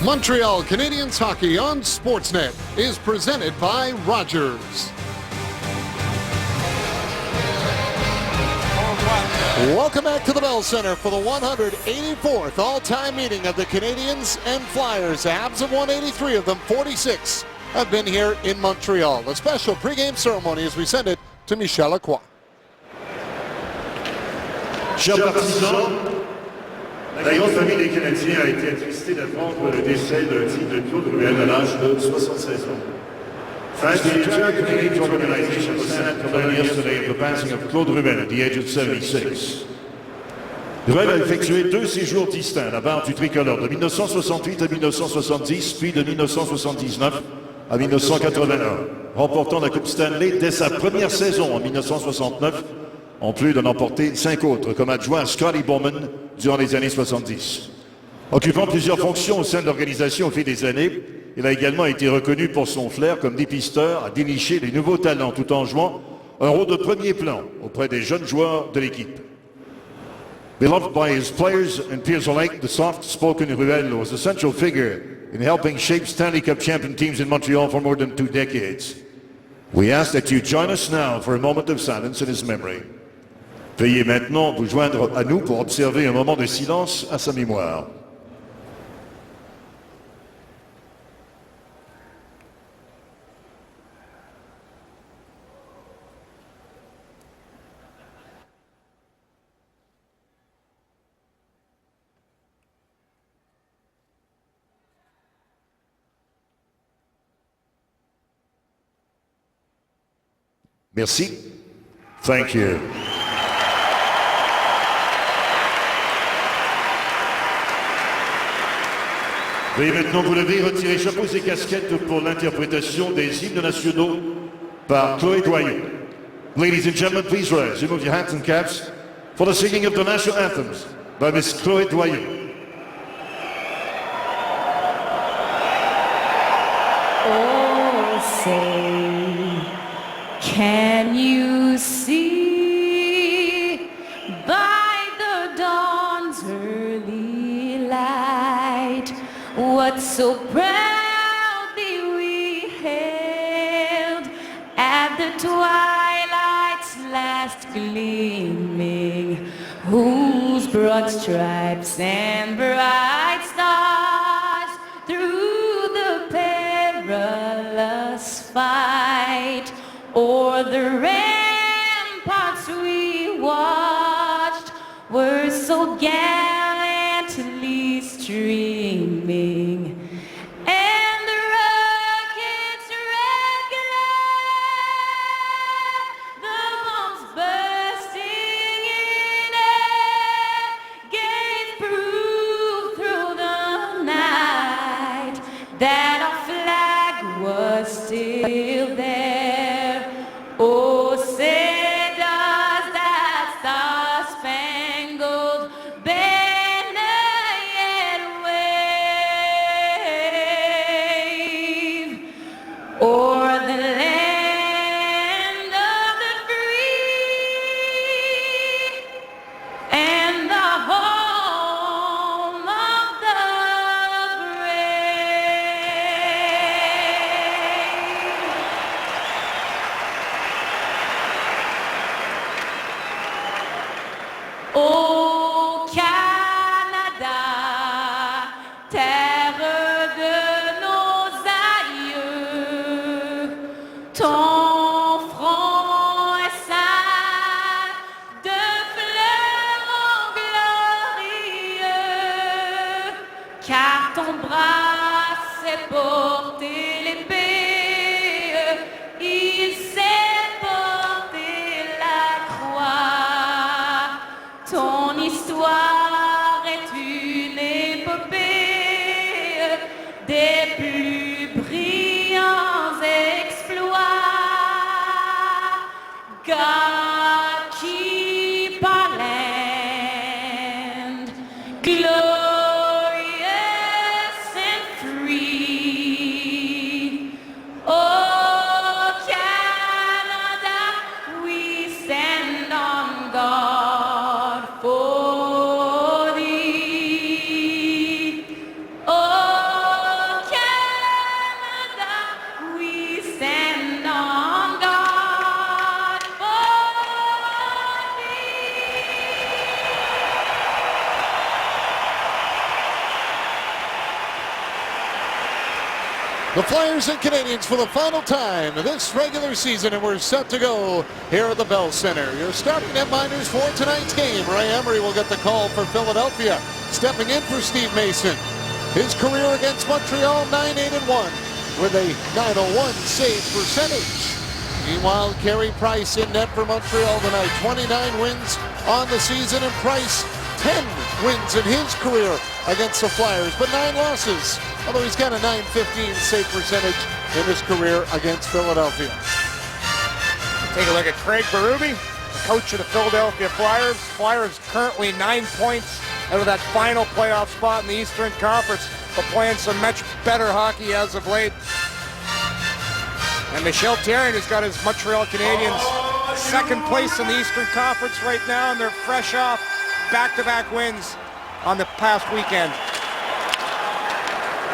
Montreal Canadiens hockey on Sportsnet is presented by Rogers. Welcome back to the Bell Center for the 184th all-time meeting of the Canadiens and Flyers. Habs have won 83 of them, 46 have been here in Montreal. A special pregame ceremony as we send it to Michel Lacroix. Chers partisans, la grande famille des Canadiens a été attristée d'apprendre le décès d'un type de Claude Ruel à l'âge de 76 ans. Thanks to the entire Canadian organization was sad to learn yesterday of the passing of Claude Ruel at the age of 76. Ruel a effectué 2 séjours distincts à la barre du tricolore de 1968 à 1970, puis de 1979 à 1981, remportant la Coupe Stanley dès sa première saison en 1969, en plus d'en emporter 5 autres comme adjoint à Scotty Bowman durant les années 70. Occupant plusieurs fonctions au sein de l'organisation au fil des années, il a également été reconnu pour son flair comme dépisteur à dénicher les nouveaux talents tout en jouant un rôle de premier plan auprès des jeunes joueurs de l'équipe. Beloved by his players and peers alike, the soft-spoken Ruel was a central figure in helping shape Stanley Cup champion teams in Montreal for more than 2 decades. We ask that you join us now for a moment of silence in his memory. Veuillez maintenant vous joindre à nous pour observer un moment de silence à sa mémoire. Merci. Thank you. Veuillez maintenant vous lever, retirer chapeaux et casquettes pour l'interprétation des hymnes nationaux par Chloé Doyon. Ladies and gentlemen, please rise. Remove your hats and caps for the singing of the national anthems by Miss Chloé Doyon. Oh, say, can you see by the dawn's early light what so proudly we hailed at the twilight's last gleaming, whose broad stripes and bright stars through the perilous fight o'er the ramparts we watched were so gallantly streaming, and the rockets regular, the bombs bursting in air, gave proof through the night that our flag was still there. Oh, say does that star-spangled banner yet wave o'er the land of the free and the home of the brave. Ô Canada, terre de nos aïeux, ton front est saint de fleurons glorieux, car ton bras sait porter l'épée, il sait porter la croix. Ton histoire est une épopée des plus brillants exploits. God keep our land glorious and free. Oh Canada, we stand on guard for The Flyers and Canadians for the final time this regular season, and we're set to go here at the Bell Center. Your starting netminders for tonight's game. Ray Emery will get the call for Philadelphia, stepping in for Steve Mason. His career against Montreal, 9-8-1, with a .901 save percentage. Meanwhile, Carey Price in net for Montreal tonight. 29 wins on the season, and Price 10 wins in his career against the Flyers, but 9 losses. Although he's got a .915 save percentage in his career against Philadelphia. Take a look at Craig Berube, the coach of the Philadelphia Flyers. Flyers currently 9 points out of that final playoff spot in the Eastern Conference, but playing some much better hockey as of late. And Michel Therrien has got his Montreal Canadiens second place in the Eastern Conference right now, and they're fresh off back-to-back wins on the past weekend.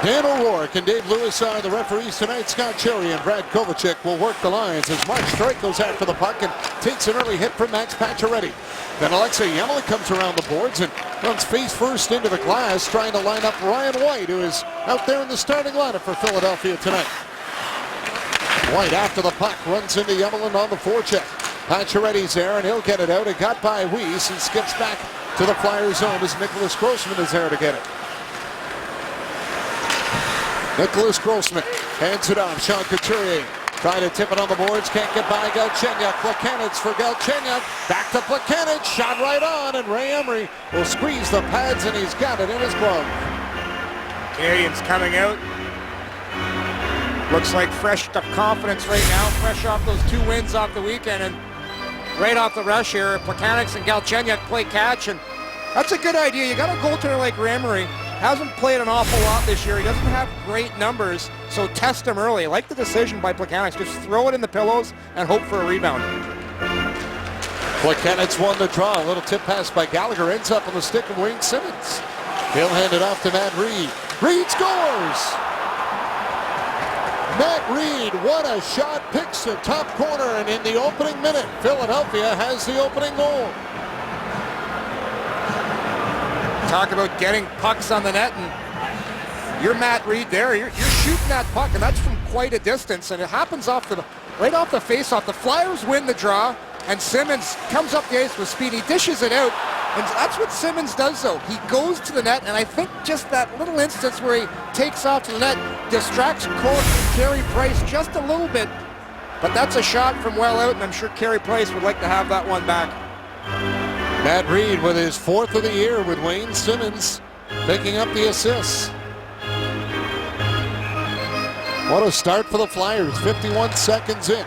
Dan O'Rourke and Dave Lewis are the referees tonight. Scott Cherry and Brad Kovacic will work the lines as Mark Streit goes after the puck and takes an early hit from Max Pacioretty. Then Alexei Emelin comes around the boards and runs face first into the glass, trying to line up Ryan White, who is out there in the starting lineup for Philadelphia tonight. White after the puck runs into Emelin on the forecheck. Pacioretty's there and he'll get it out. It got by Weiss and skips back to the Flyers zone as Nicholas Grossman is there to get it. Nicholas Grossman hands it off. Sean Couturier trying to tip it on the boards. Can't get by Galchenyuk. Plekanec for Galchenyuk. Back to Plekanec. Shot right on, and Ray Emery will squeeze the pads, and he's got it in his glove. Canadians coming out. Looks like fresh confidence right now. Fresh off those 2 wins off the weekend, and right off the rush here, Plekanec and Galchenyuk play catch, and that's a good idea. You got a goaltender like Emery. Hasn't played an awful lot this year. He doesn't have great numbers, so test him early. I like the decision by Plekanec. Just throw it in the pillows and hope for a rebound. Plekanec won the draw. A little tip pass by Gallagher ends up on the stick of Wayne Simmons. He'll hand it off to Matt Reed. Reed scores! Matt Reed, what a shot, picks the top corner, and in the opening minute, Philadelphia has the opening goal. Talk about getting pucks on the net, and you're Matt Reed there. You're shooting that puck, and that's from quite a distance, and it happens right off the face-off. The Flyers win the draw, and Simmons comes up the ice with speed. He dishes it out, and that's what Simmons does, though. He goes to the net, and I think just that little instance where he takes off to the net distracts Carey Price just a little bit, but that's a shot from well out, and I'm sure Carey Price would like to have that one back. Matt Reed with his 4th of the year with Wayne Simmons picking up the assists. What a start for the Flyers, 51 seconds in.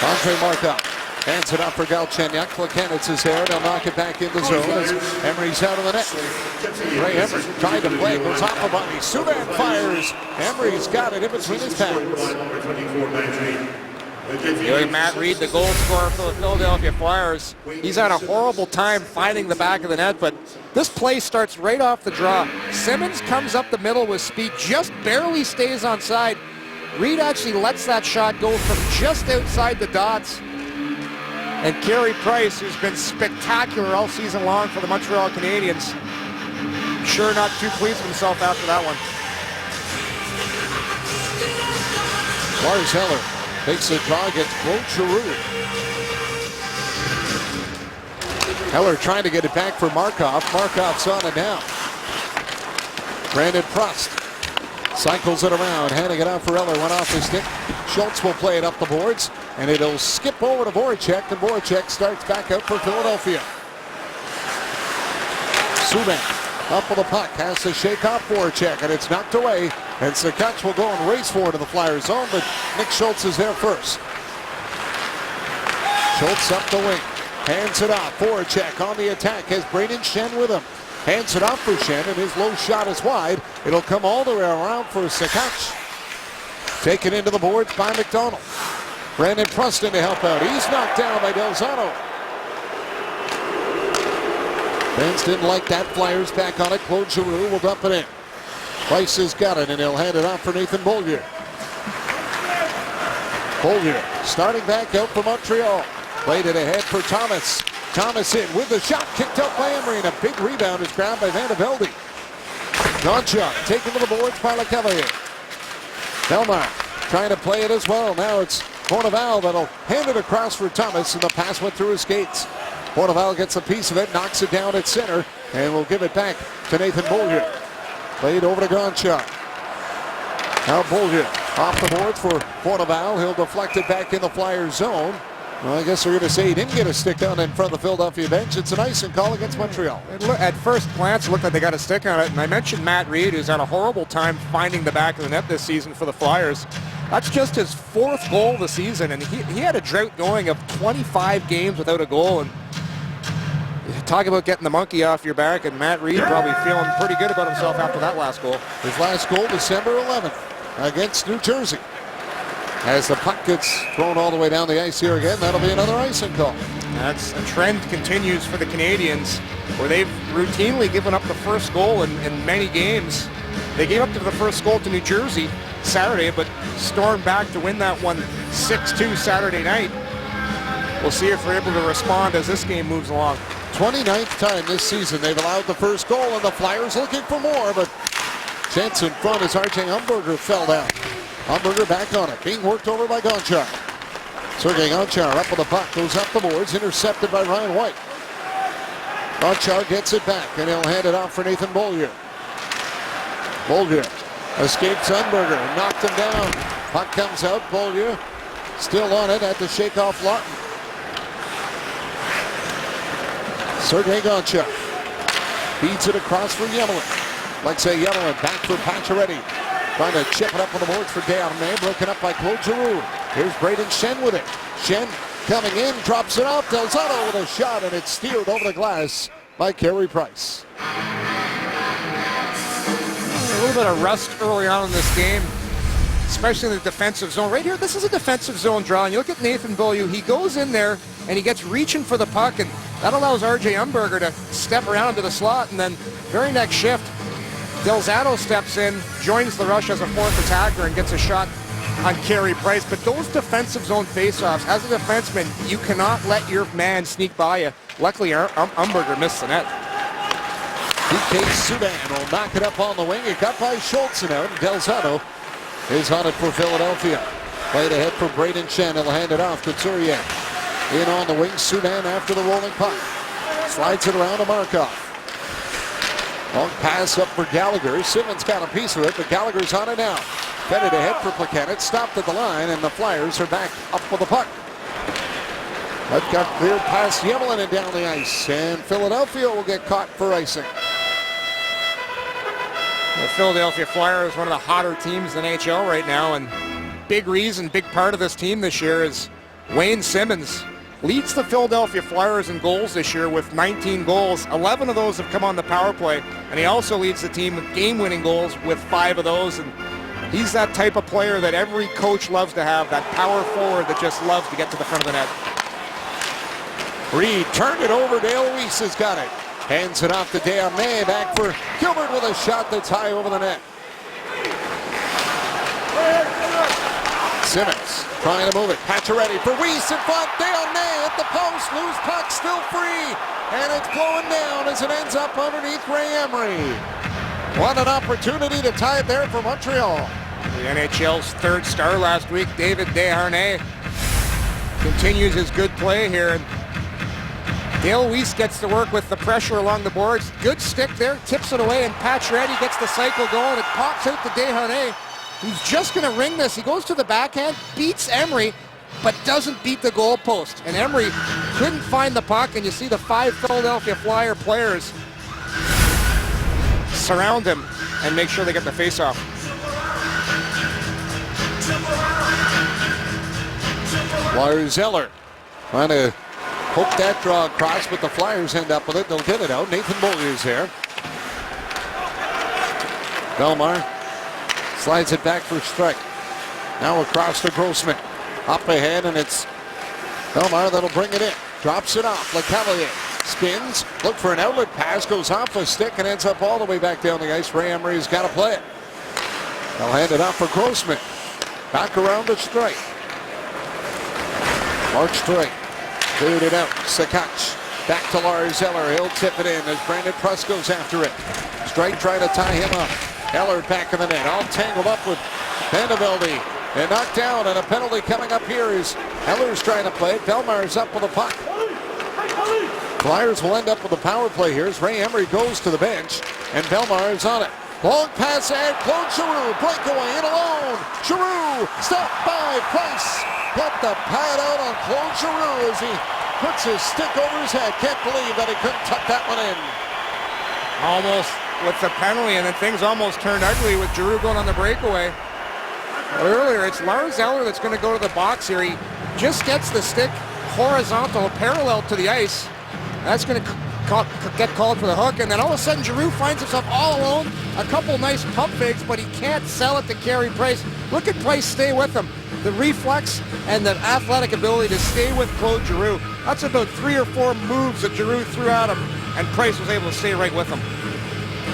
Andre Markov hands it up for Galchenyuk. Plekanec is there. They'll knock it back in the zone as Emery's out of the net. Ray Emery tried to play, goes off the body. Subban fires. Emery's got it in between his pads. Here's Matt Reed, the goal scorer for the Philadelphia Flyers. He's had a horrible time finding the back of the net, but this play starts right off the draw. Simmons comes up the middle with speed, just barely stays on side. Reed actually lets that shot go from just outside the dots. And Carey Price, who's been spectacular all season long for the Montreal Canadiens, sure not too pleased with himself after that one. Lars Heller takes a draw against Claude Giroux. Heller trying to get it back for Markov. Markov's on it now. Brandon Prost cycles it around, handing it out for Heller. Went off the stick. Schultz will play it up the boards, and it'll skip over to Voracek, and Voracek starts back out for Philadelphia. Subban up with the puck, has to shake off Voracek, and it's knocked away. And Sakic will go and race forward to the Flyers zone, but Nick Schultz is there first. Schultz up the wing, hands it off. Voracek on the attack, has Braden Shen with him. Hands it off for Shen, and his low shot is wide. It'll come all the way around for Sakic. Taken into the boards by McDonald. Brandon Preston to help out. He's knocked down by Delzano. Fans didn't like that. Flyers back on it. Claude Giroux will dump it in. Price has got it, and he'll hand it off for Nathan Beaulieu. Beaulieu starting back out for Montreal. Played it ahead for Thomas. Thomas in with the shot, kicked out by Emery, and a big rebound is grabbed by Van de Velde. Gonchar taken to the boards by LeCavalier. Belmar trying to play it as well. Now it's Fornaval that'll hand it across for Thomas, and the pass went through his skates. Fornaval gets a piece of it, knocks it down at center, and will give it back to Nathan Beaulieu. Played over to Gonchar. Now Beaulieu off the boards for Fornaval. He'll deflect it back in the Flyers zone. Well, I guess we're going to say he didn't get a stick on it in front of the Philadelphia bench. It's an icing call against Montreal. At first glance, it looked like they got a stick on it. And I mentioned Matt Reed, who's had a horrible time finding the back of the net this season for the Flyers. That's just his 4th goal of the season. And he had a drought going of 25 games without a goal. And talk about getting the monkey off your back. And Matt Reed probably feeling pretty good about himself after that last goal. His last goal, December 11th against New Jersey. As the puck gets thrown all the way down the ice here again, that'll be another icing call. That's a trend continues for the Canadians, where they've routinely given up the first goal in many games. They gave up the first goal to New Jersey Saturday, but stormed back to win that one 6-2 Saturday night. We'll see if they're able to respond as this game moves along. 29th time this season they've allowed the first goal, and the Flyers looking for more, but chance in front as RJ Umberger fell down. Umberger back on it, being worked over by Gonchar. Sergei Gonchar up with the puck, goes up the boards, intercepted by Ryan White. Gonchar gets it back, and he'll hand it off for Nathan Beaulieu. Beaulieu escapes Umberger, knocked him down. Puck comes out, Beaulieu still on it, had to shake off Lawton. Sergei Gonchar feeds it across for Yemlin. Alexei Yemlin back for Pacioretty. Trying to chip it up on the boards for Desharnais, broken up by Claude Giroux. Here's Braden Shen with it. Shen coming in, drops it off. Del Zotto with a shot, and it's steered over the glass by Carey Price. A little bit of rust early on in this game, especially in the defensive zone. Right here, this is a defensive zone draw, and you look at Nathan Beaulieu. He goes in there, and he gets reaching for the puck, and that allows RJ Umberger to step around into the slot, and then very next shift, Del Zotto steps in, joins the rush as a 4th attacker, and gets a shot on Carey Price. But those defensive zone faceoffs, as a defenseman, you cannot let your man sneak by you. Luckily, Umberger missed the net. PK Subban will knock it up on the wing. It got by Schultz and out. Del Zotto is on it for Philadelphia. Played ahead for Braden Shen. He'll hand it off to Couturier. In on the wing, Subban after the rolling puck. Slides it around to Markov. Long pass up for Gallagher. Simmons got a piece of it, but Gallagher's on it now. Fed it ahead for Plekanec. Stopped at the line, and the Flyers are back up with the puck. That got cleared past Yemlin and down the ice, and Philadelphia will get caught for icing. The Philadelphia Flyers, one of the hotter teams in the NHL right now, and big part of this team this year is Wayne Simmons. Leads the Philadelphia Flyers in goals this year with 19 goals. 11 of those have come on the power play, and he also leads the team with game-winning goals with 5 of those. And he's that type of player that every coach loves to have, that power forward that just loves to get to the front of the net. Reed turned it over. Dale Weiss has got it. Hands it off to Desharnais. Back for Gilbert with a shot that's high over the net. Simmons trying to move it. Pacioretty for Weiss in front. Desharnais at the post. Loose puck still free. And it's blowing down as it ends up underneath Ray Emery. What an opportunity to tie it there for Montreal. The NHL's 3rd star last week, David Desharnais, continues his good play here. And Dale Weiss gets to work with the pressure along the boards. Good stick there. Tips it away, and Pacioretty gets the cycle going. It pops out to Desharnais, who's just going to ring this. He goes to the backhand, beats Emery, but doesn't beat the goalpost. And Emery couldn't find the puck, and you see the 5 Philadelphia Flyer players surround him and make sure they get the face-off. Lars Zeller trying to hook that draw across, but the Flyers end up with it. They'll get it out. Nathan Beaulieu's here. Belmar slides it back for Strike. Now across to Grossman. Up ahead, and it's Belmar that'll bring it in. Drops it off. LeCavalier spins. Look for an outlet pass. Goes off a stick and ends up all the way back down the ice. Ray Emery's got to play it. They'll hand it off for Grossman. Back around to Strike. Mark Strike cleared it out. Sakach back to Lars Eller. He'll tip it in as Brandon Pruss goes after it. Strike trying to tie him up. Eller back in the net. All tangled up with Vandervelde and knocked down, and a penalty coming up here is Heller's trying to play it. Belmar's up with the puck. Flyers will end up with a power play here as Ray Emery goes to the bench, and Belmar is on it. Long pass ahead, Claude Giroux, breakaway in alone. Giroux, stopped by Price. Got the pad out on Claude Giroux as he puts his stick over his head. Can't believe that he couldn't tuck that one in. Almost with the penalty, and then things almost turned ugly with Giroux going on the breakaway. But earlier, it's Lars Eller that's going to go to the box here. He just gets the stick horizontal, parallel to the ice. That's going to get called for the hook, and then all of a sudden Giroux finds himself all alone. A couple nice pump fakes, but he can't sell it to Carey Price. Look at Price stay with him. The reflex and the athletic ability to stay with Claude Giroux. That's about 3 or 4 moves that Giroux threw at him, and Price was able to stay right with him.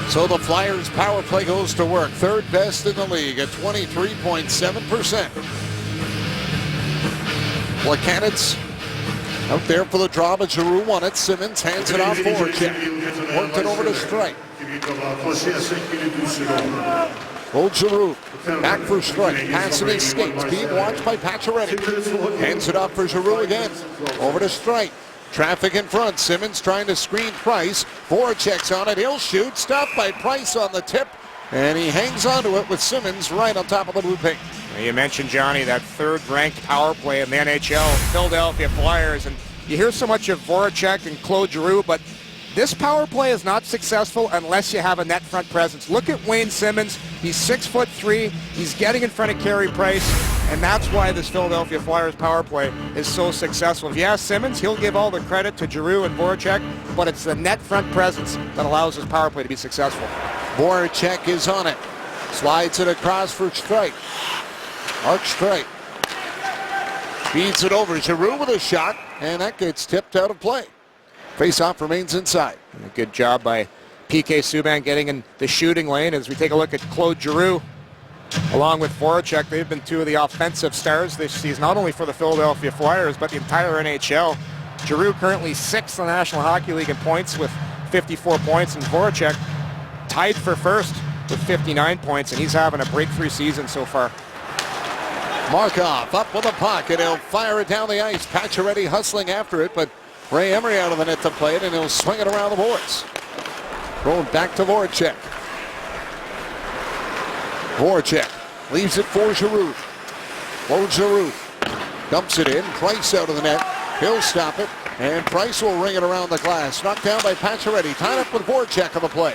So the Flyers power play goes to work. Third best in the league at 23.7%. Plekanec out there for the draw, but Giroux won it. Simmons hands it off forward. Worked it over to Strike. Claude Giroux back for Strike. Passing his skates. Being watched by Pacioretty. Hands it off for Giroux again. Over to Strike. Traffic in front. Simmons trying to screen Price. Voracek's on it. He'll shoot. Stopped by Price on the tip. And he hangs onto it with Simmons right on top of the blue paint. You mentioned, Johnny, that third-ranked power play in the NHL, Philadelphia Flyers, and you hear so much of Voracek and Claude Giroux, but this power play is not successful unless you have a net front presence. Look at Wayne Simmons. He's 6'3". He's getting in front of Carey Price, and that's why this Philadelphia Flyers power play is so successful. If you ask Simmons, he'll give all the credit to Giroux and Voracek, but it's the net front presence that allows this power play to be successful. Voracek is on it. Slides it across for Strike. Mark Strike feeds it over. Giroux with a shot, and that gets tipped out of play. Face-off remains inside. A good job by P.K. Subban getting in the shooting lane. As we take a look at Claude Giroux, along with Voracek, they've been two of the offensive stars this season, not only for the Philadelphia Flyers, but the entire NHL. Giroux currently 6th in the National Hockey League in points with 54 points, and Voracek tied for first with 59 points, and he's having a breakthrough season so far. Markov up with the puck, and he'll fire it down the ice. Pacioretty hustling after it, but Ray Emery out of the net to play it, and he'll swing it around the boards. Thrown back to Voracek. Voracek leaves it for Giroux. Claude Giroux dumps it in. Price out of the net. He'll stop it, and Price will ring it around the glass. Knocked down by Pacioretty. Tied up with Voracek on the play.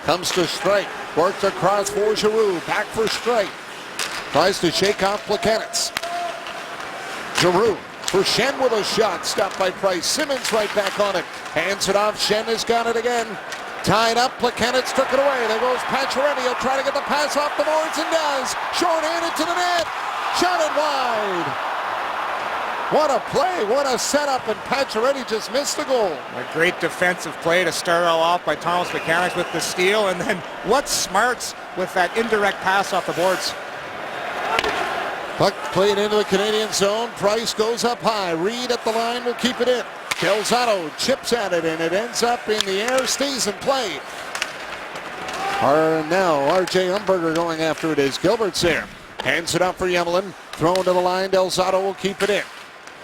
Comes to Strike. Worked across for Giroux. Back for Strike. Tries to shake off Plekanec. Giroux for Schenn with a shot. Stopped by Price. Simmons right back on it. Hands it off. Schenn has got it again. Tied up. Plekanec took it away. There goes Pacioretty. He'll try to get the pass off the boards and does. Short-handed to the net. Shot it wide. What a play. What a setup. And Pacioretty just missed the goal. A great defensive play to start all off by Thomas Plekanec with the steal. And then what smarts with that indirect pass off the boards. Puck played into the Canadian zone. Price goes up high. Reed at the line will keep it in. Delzato chips at it, and it ends up in the air, stays in play. Now R.J. Umberger going after it as Gilbert's there. Hands it up for Yemelin. Thrown to the line. Delzato will keep it in.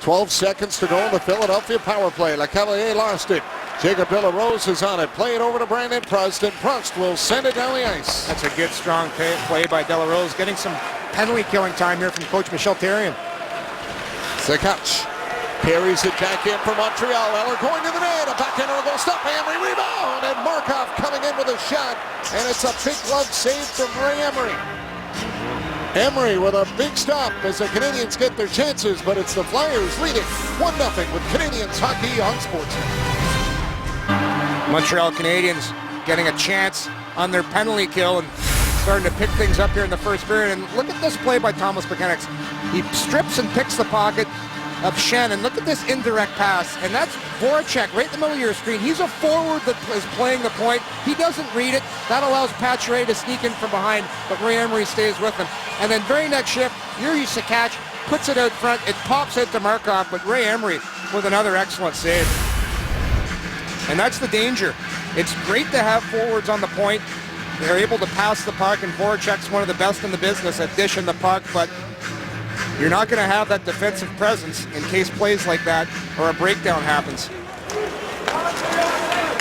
12 seconds to go in the Philadelphia power play. LeCavalier lost it. Jacob De La Rose is on it. Play it over to Brandon Prust, and Prust will send it down the ice. That's a good, strong play by De La Rose, getting some penalty killing time here from Coach Michel Therrien. Sakach carries it back in for Montreal. Eller going to the net. A backhander will go. Stop Emery. Rebound. And Markov coming in with a shot. And it's a big glove save from Ray Emery. Emery with a big stop as the Canadians get their chances, but it's the Flyers leading 1-0 with Canadians hockey on Sportsnet. Montreal Canadiens getting a chance on their penalty kill and starting to pick things up here in the first period. And look at this play by Thomas Plekanec. He strips and picks the pocket of Schenn, and look at this indirect pass, and that's Voracek right in the middle of your screen. He's a forward that is playing the point. He doesn't read it. That allows Pacioretty to sneak in from behind, but Ray Emery stays with him. And then very next shift, Yuri Sakach puts it out front. It pops out to Markov, but Ray Emery with another excellent save. And that's the danger. It's great to have forwards on the point, They're able to pass the puck, and Voracek's one of the best in the business at dishing the puck, but you're not going to have that defensive presence in case plays like that or a breakdown happens.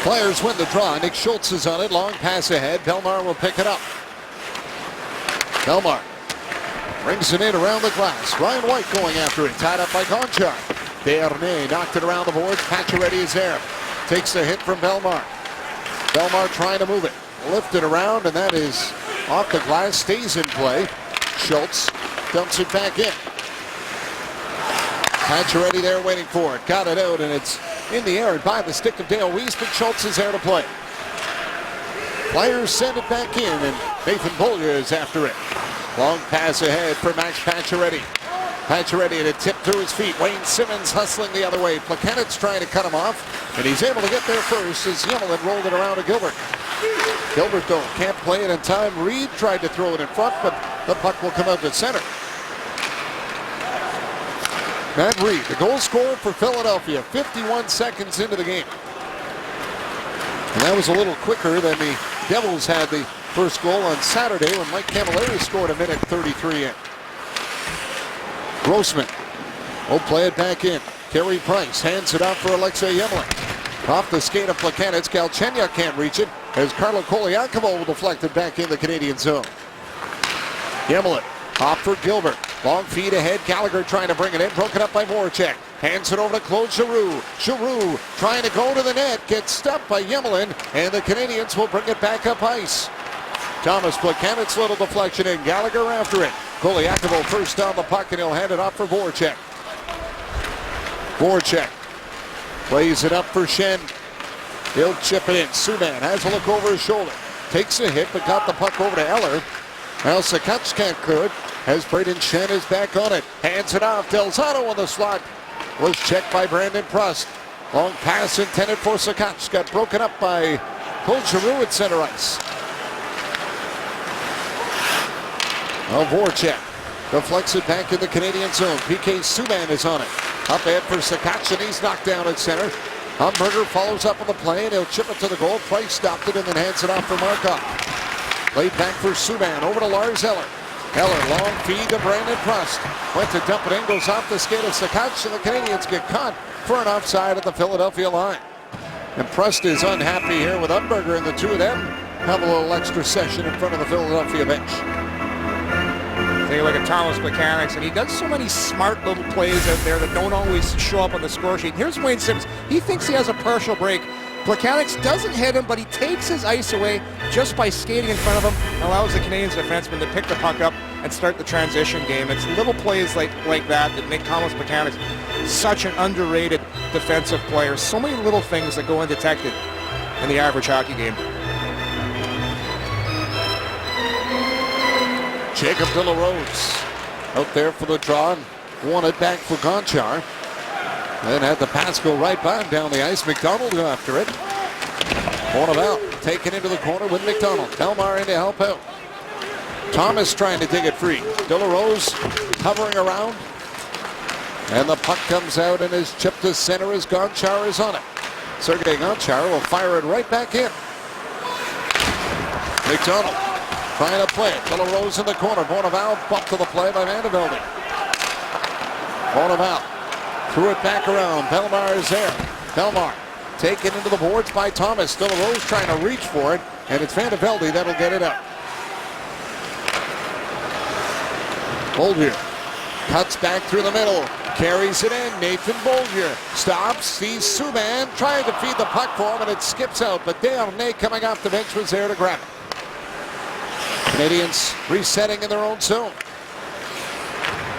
Flyers win the draw. Nick Schultz is on it. Long pass ahead. Belmar will pick it up. Belmar brings it in around the glass. Ryan White going after it. Tied up by Gonchar. Desharnais knocked it around the boards. Pacioretty is there. Takes the hit from Belmar. Belmar trying to move it. Lift it around, and that is off the glass. Stays in play. Schultz dumps it back in. Pacioretty there waiting for it. Got it out, and it's in the air and by the stick of Dale Weiss, but Schultz is there to play. Flyers send it back in, and Nathan Beaulieu is after it. Long pass ahead for Max Pacioretty. Pacioretty at a tip through his feet. Wayne Simmons hustling the other way. Plekanec trying to cut him off, and he's able to get there first as Yemlin rolled it around to Gilbert. Gilbert, though, can't play it in time. Reed tried to throw it in front, but the puck will come out to center. Matt Reed, the goal scorer for Philadelphia, 51 seconds into the game. And that was a little quicker than the Devils had the first goal on Saturday when Mike Camilleri scored a minute 33 in. Grossman will play it back in. Carey Price hands it off for Alexei Yemlin. Off the skate of Plekanec. Galchenyuk can't reach it as Carlo Koliakovo will deflect it back in the Canadian zone. Yemlin off for Gilbert. Long feed ahead. Gallagher trying to bring it in. Broken up by Voracek. Hands it over to Claude Giroux. Giroux trying to go to the net. Gets stopped by Yemlin. And the Canadians will bring it back up ice. Thomas Plekanec's little deflection in. Gallagher after it. Koliakovo first on the puck, and he'll hand it off for Voracek. Voracek plays it up for Schenn. He'll chip it in. Subban has a look over his shoulder. Takes a hit, but got the puck over to Eller. Now Sakach can't clear it as Braden Schenn is back on it. Hands it off. Delzato on the slot. Was checked by Brandon Prust. Long pass intended for Sakach. Got broken up by Claude Giroux at center ice. Now Voracek deflects it back in the Canadian zone. PK Subban is on it. Up ahead for Sakach, and he's knocked down at center. Humberger follows up on the play, and he'll chip it to the goal. Price stopped it and then hands it off for Markov. Played back for Subban. Over to Lars Eller. Eller, long feed to Brandon Prust. Went to dump it in, goes off the skate of Sakach, and the Canadians get caught for an offside at the Philadelphia line. And Prust is unhappy here with Humberger, and the two of them have a little extra session in front of the Philadelphia bench. Take a look at Thomas Plekanec, and he does so many smart little plays out there that don't always show up on the score sheet. Here's Wayne Simmons. He thinks he has a partial break. Plekanec doesn't hit him, but he takes his ice away just by skating in front of him and allows the Canadiens defenseman to pick the puck up and start the transition game. It's little plays like that that make Thomas Plekanec such an underrated defensive player. So many little things that go undetected in the average hockey game. Jacob de la Rose out there for the draw and won it back for Gonchar. Then had the pass go right by him down the ice. McDonald go after it. Bonneval taken into the corner with McDonald. Belmar in to help out. Thomas trying to dig it free. De la Rose hovering around. And the puck comes out and is chipped to center as Gonchar is on it. Sergei Gonchar will fire it right back in. McDonald trying to play it. De la Rose in the corner. Bonneval bumped to the play by Vandevelde. Bonneval threw it back around. Belmar is there. Belmar taken into the boards by Thomas. De la Rose trying to reach for it, and it's Vandevelde that'll get it up. Beaulieu cuts back through the middle. Carries it in. Nathan Beaulieu stops. Sees Subban trying to feed the puck for him, and it skips out. But Desharnais coming off the bench was there to grab it. Canadians resetting in their own zone.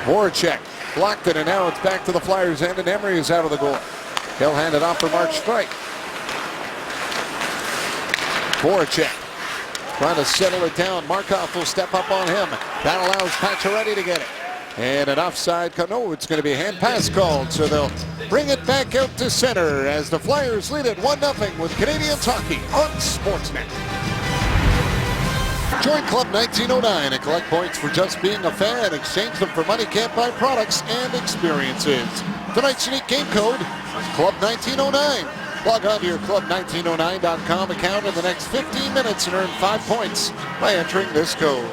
Voracek blocked it, and now it's back to the Flyers' end, and Emery is out of the goal. He'll hand it off for Mark Strike. Voracek trying to settle it down. Markov will step up on him. That allows Pacioretty to get it. And an offside. No, it's going to be a hand pass called, so they'll bring it back out to center as the Flyers lead it 1-0 with Canadiens hockey on Sportsnet. Join Club 1909 and collect points for just being a fan. Exchange them for money can't buy products and experiences. Tonight's unique game code is Club 1909. Log on to your club1909.com account in the next 15 minutes and earn 5 points by entering this code.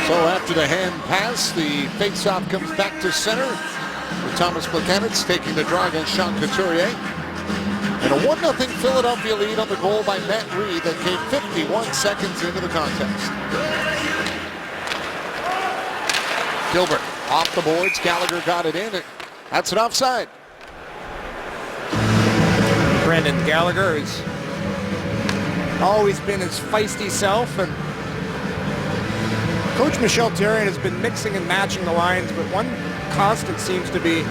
So after the hand pass, the face-off comes back to center with Thomas Plekanec taking the draw against Sean Couturier. And a 1-0 Philadelphia lead on the goal by Matt Reed that came 51 seconds into the contest. Gilbert off the boards. Gallagher got it in. That's an offside. Brendan Gallagher has always been his feisty self, and Coach Michel Therrien has been mixing and matching the lines, but one constant seems to be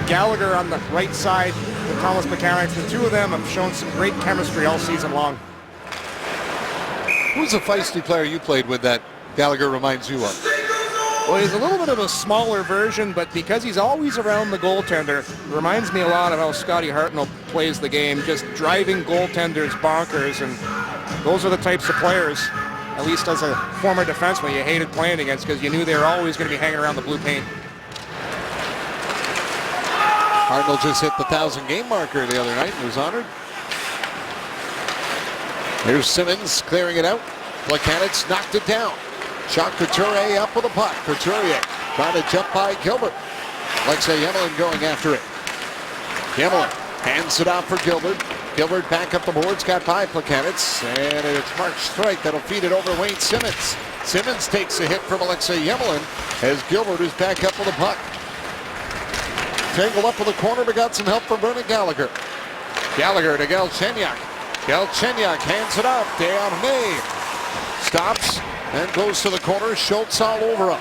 Gallagher on the right side with Thomas Plekanec. The two of them have shown some great chemistry all season long. Who's a feisty player you played with that Gallagher reminds you of? Well, he's a little bit of a smaller version, but because he's always around the goaltender, reminds me a lot of how Scotty Hartnell plays the game, just driving goaltenders bonkers, and those are the types of players, at least as a former defenseman, you hated playing against because you knew they were always going to be hanging around the blue paint. Hartnell just hit the 1,000-game marker the other night and was honored. Here's Simmons clearing it out. Plekanec knocked it down. Sean Couturier up with a puck. Couturier trying to jump by Gilbert. Alexei Yemelin going after it. Yemelin hands it off for Gilbert. Gilbert back up the boards, got by Plekanec, and it's Mark Streit that'll feed it over Wayne Simmons. Simmons takes a hit from Alexei Yemelin as Gilbert is back up with a puck. Tangled up with the corner, but got some help from Brendan Gallagher. Gallagher to Galchenyuk. Galchenyuk hands it off. Desharnais stops and goes to the corner. Schultz all over him.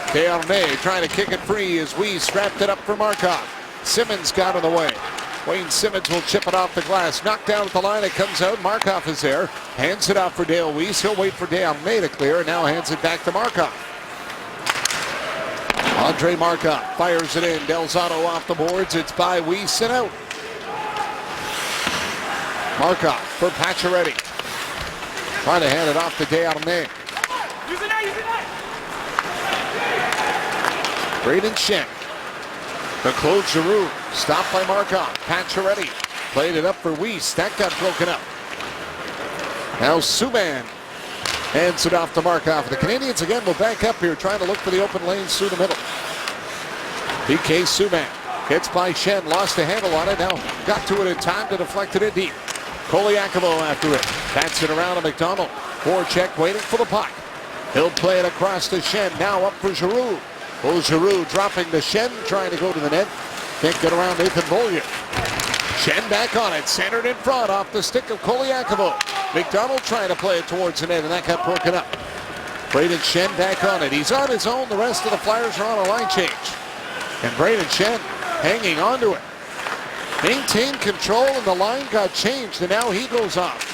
Desharnais trying to kick it free as Weiss wrapped it up for Markov. Simmons got in the way. Wayne Simmons will chip it off the glass. Knocked down at the line. It comes out. Markov is there. Hands it off for Dale Weiss. He'll wait for Desharnais to clear and now hands it back to Markov. Andre Markov fires it in. Del Zotto off the boards. It's by Weiss and out. Markov for Pacioretty. Trying to hand it off to Desharnais. Braden Schenn. The Claude Giroux. Stopped by Markov. Pacioretty played it up for Weiss. That got broken up. Now Subban hands it off to Markov. The Canadians again will back up here, trying to look for the open lanes through the middle. PK Subban hits by Schenn. Lost the handle on it. Now got to it in time to deflect it in deep. Koliakovo after it. Bats it around to McDonald. Forecheck waiting for the puck. He'll play it across to Schenn. Now up for Giroux. Oh, Giroux dropping to Schenn, trying to go to the net. Can't get around Nathan Beaulieu. Schenn back on it. Centered in front off the stick of Koliakovo. McDonald trying to play it towards the net, and that got broken up. Braden Schenn back on it. He's on his own. The rest of the Flyers are on a line change. And Braden Schenn hanging on to it. Maintained control, and the line got changed, and now he goes off.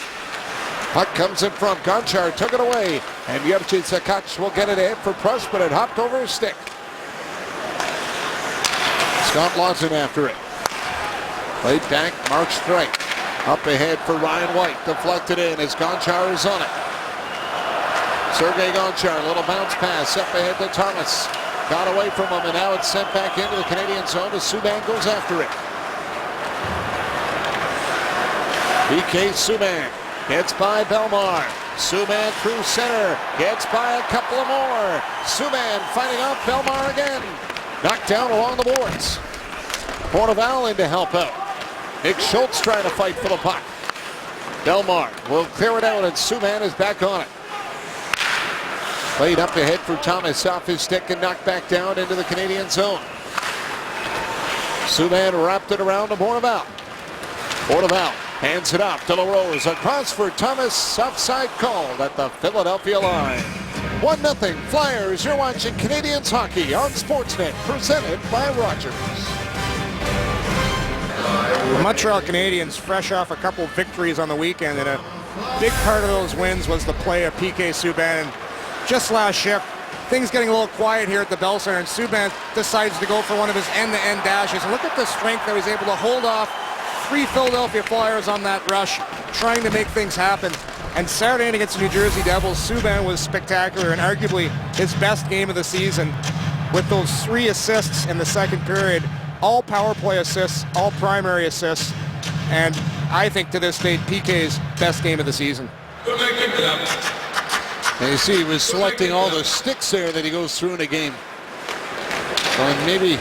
Puck comes in front. Gonchar took it away, and Juraj Sakac will get it in for Prush, but it hopped over his stick. Scott Lawson after it. Played back, Mark Streit. Up ahead for Ryan White. Deflected in as Gonchar is on it. Sergei Gonchar, a little bounce pass up ahead to Thomas. Got away from him, and now it's sent back into the Canadian zone as Subban goes after it. PK Subban gets by Bellemare. Subban through center. Gets by a couple of more. Subban fighting off Bellemare again. Knocked down along the boards. Porteval in to help out. Nick Schultz trying to fight for the puck. Bellemare will clear it out, and Subban is back on it. Played up ahead for Thomas off his stick and knocked back down into the Canadian zone. Subban wrapped it around to Porteval. Porteval hands it off to LaRose. Across for Thomas. Offside called at the Philadelphia line. 1-0 Flyers. You're watching Canadians hockey on Sportsnet, presented by Rogers. The Montreal Canadiens fresh off a couple victories on the weekend, and a big part of those wins was the play of PK Subban. Just last shift, things getting a little quiet here at the Bell Center, and Subban decides to go for one of his end-to-end dashes. And look at the strength that he was able to hold off 3 Philadelphia Flyers on that rush, trying to make things happen. And Saturday night against the New Jersey Devils, Subban was spectacular and arguably his best game of the season, with those 3 assists in the second period. all power play assists, all primary assists, and I think to this date, PK's best game of the season. And you see he was selecting all the sticks there that he goes through in a game. And maybe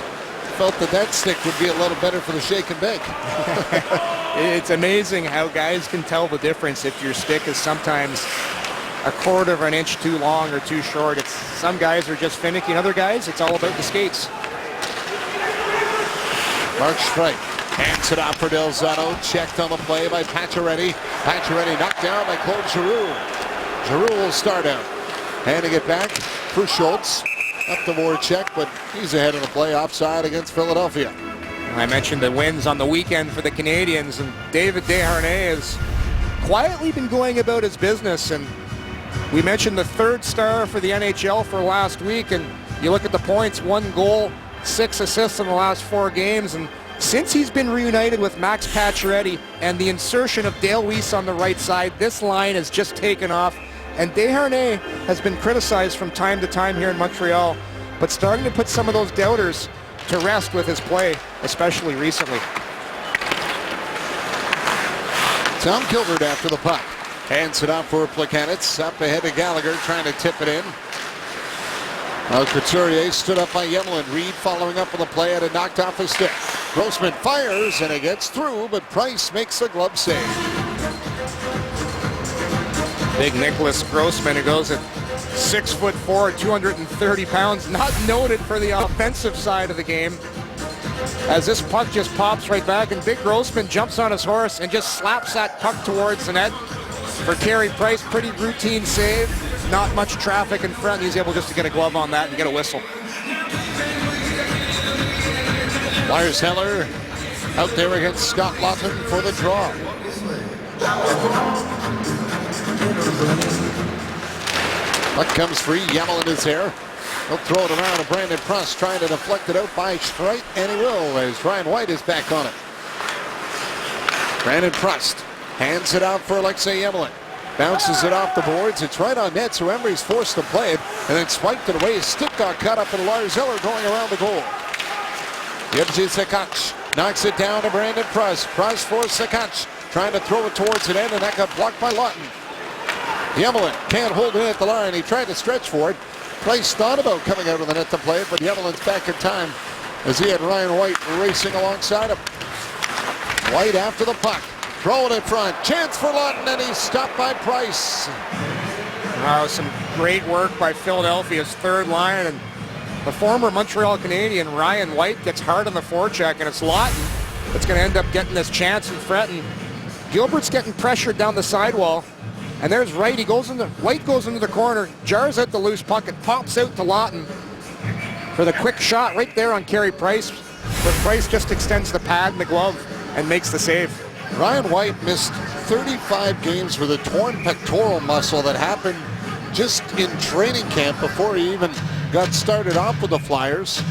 felt that that stick would be a little better for the shake and bake. It's amazing how guys can tell the difference if your stick is sometimes a quarter of an inch too long or too short. It's some guys are just finicky, and other guys, it's all about the skates. Mark Strike hands it off for Del Zotto. Checked on the play by Pacioretty. Pacioretty knocked down by Claude Giroux. Giroux will start out. Handing it back for Schultz. Up the Voracek, but he's ahead of the play, offside against Philadelphia. I mentioned the wins on the weekend for the Canadians, and David Desharnais has quietly been going about his business. And we mentioned the third star for the NHL for last week, and you look at the points, 1 goal, 6 assists in the last 4 games. And since he's been reunited with Max Pacioretty and the insertion of Dale Weiss on the right side, this line has just taken off. And Desharnais has been criticized from time to time here in Montreal, but starting to put some of those doubters to rest with his play, especially recently. Tom Gilbert after the puck. Hands it off for Plekanec. Up ahead to Gallagher, trying to tip it in. Couturier stood up by Yemlin. Reed following up with the play, had it knocked off his stick. Grossman fires, and it gets through, but Price makes a glove save. Big Nicholas Grossman, who goes at 6'4", 230 pounds, not noted for the offensive side of the game. As this puck just pops right back, and Big Grossman jumps on his horse and just slaps that puck towards the net. For Carey Price, pretty routine save. Not much traffic in front. He's able just to get a glove on that and get a whistle. Lars Heller out there against Scott Laughton for the draw. Puck comes free. Yamelin is there. He'll throw it around to Brandon Prust, trying to deflect it out by Streit, and he will as Ryan White is back on it. Brandon Prust hands it out for Alexei Yamelin. Bounces it off the boards. It's right on net, so Emery's forced to play it, and then swiped it away. His stick got caught up in Lars Eller going around the goal. Yevgeny Sakic knocks it down to Brandon Prust. Prust for Sakic, trying to throw it towards the net, and that got blocked by Laughton. Yamelin can't hold it at the line. He tried to stretch for it. Price thought about coming out of the net to play it, but Yamelin's back in time as he had Ryan White racing alongside him. White after the puck. Throw it in front. Chance for Laughton, and he's stopped by Price. Wow, some great work by Philadelphia's third line, and the former Montreal Canadian Ryan White gets hard on the forecheck, and it's Laughton that's going to end up getting this chance in front. And Gilbert's getting pressured down the sidewall, and there's Wright. White goes into the corner, jars out the loose puck, it pops out to Laughton for the quick shot right there on Carey Price, but Price just extends the pad and the glove and makes the save. Ryan White missed 35 games with a torn pectoral muscle that happened just in training camp before he even got started off with the Flyers.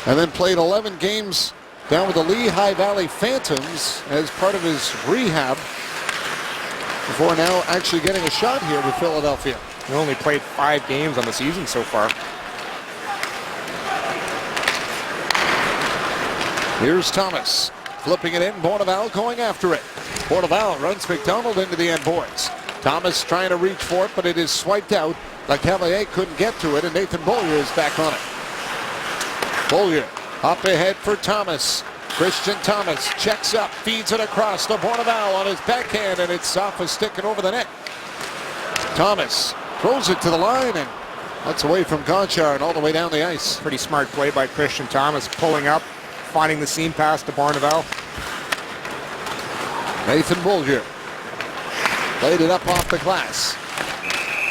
And then played 11 games down with the Lehigh Valley Phantoms as part of his rehab before now actually getting a shot here with Philadelphia. He only played 5 games on the season so far. Here's Thomas. Flipping it in, Bourneval going after it. Bourneval runs McDonald into the end boards. Thomas trying to reach for it, but it is swiped out. LeCavalier couldn't get to it, and Nathan Beaulieu is back on it. Beaulieu up ahead for Thomas. Christian Thomas checks up, feeds it across to Bourneval on his backhand, and it's off a stick and over the net. Thomas throws it to the line, and that's away from Gonchar and all the way down the ice. Pretty smart play by Christian Thomas, pulling up, finding the seam pass to Bourneval. Nathan Beaulieu played it up off the glass.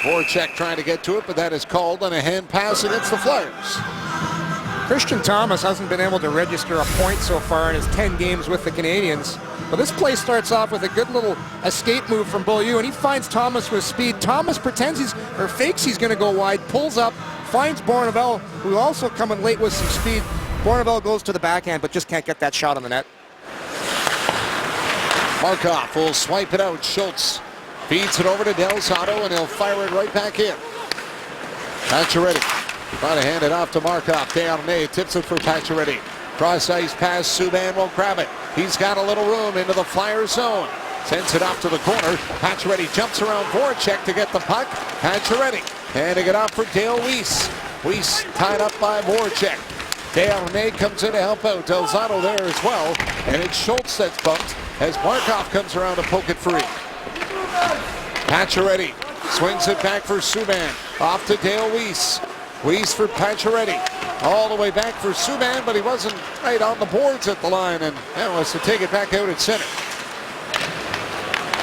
Voracek trying to get to it, but that is called on a hand pass against the Flyers. Christian Thomas hasn't been able to register a point so far in his 10 games with the Canadians. But this play starts off with a good little escape move from Beaulieu, and he finds Thomas with speed. Thomas pretends fakes he's going to go wide, pulls up, finds Bourneval, who also coming late with some speed. Bourneval goes to the backhand, but just can't get that shot on the net. Markov will swipe it out. Schultz feeds it over to Del Zotto, and he'll fire it right back in. Pacioretty Trying to hand it off to Markov. Desharnais tips it for Pacioretty. Cross ice pass. Subban will grab it. He's got a little room into the Flyer zone. Sends it off to the corner. Pacioretty jumps around Voracek to get the puck. Pacioretty handing it off for Dale Weiss. Weiss tied up by Voracek. Desharnais comes in to help out. Delzato there as well. And it's Schultz that's bumped as Markov comes around to poke it free. Pacioretty swings it back for Subban. Off to Dale Weiss. Weiss for Pacioretty. All the way back for Subban, but he wasn't right on the boards at the line, and that was to take it back out at center.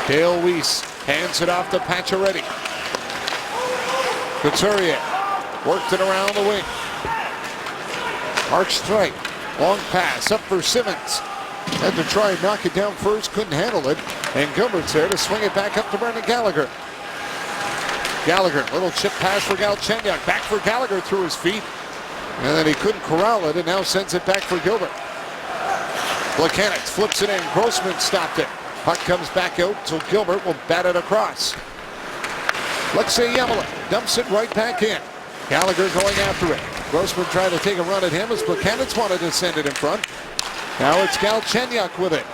Dale Weiss hands it off to Pacioretty. Couturier worked it around the wing. Mark Streit, long pass up for Simmons. Had to try and knock it down first, couldn't handle it. And Gilbert's there to swing it back up to Brendan Gallagher. Gallagher, little chip pass for Galchenyuk. Back for Gallagher through his feet. And then he couldn't corral it and now sends it back for Gilbert. Plekanec flips it in. Grossman stopped it. Puck comes back out, so Gilbert will bat it across. Alexei Yamelin dumps it right back in. Gallagher going after it. Grossman trying to take a run at him as Plekanec wanted to send it in front. Now it's Galchenyuk with it.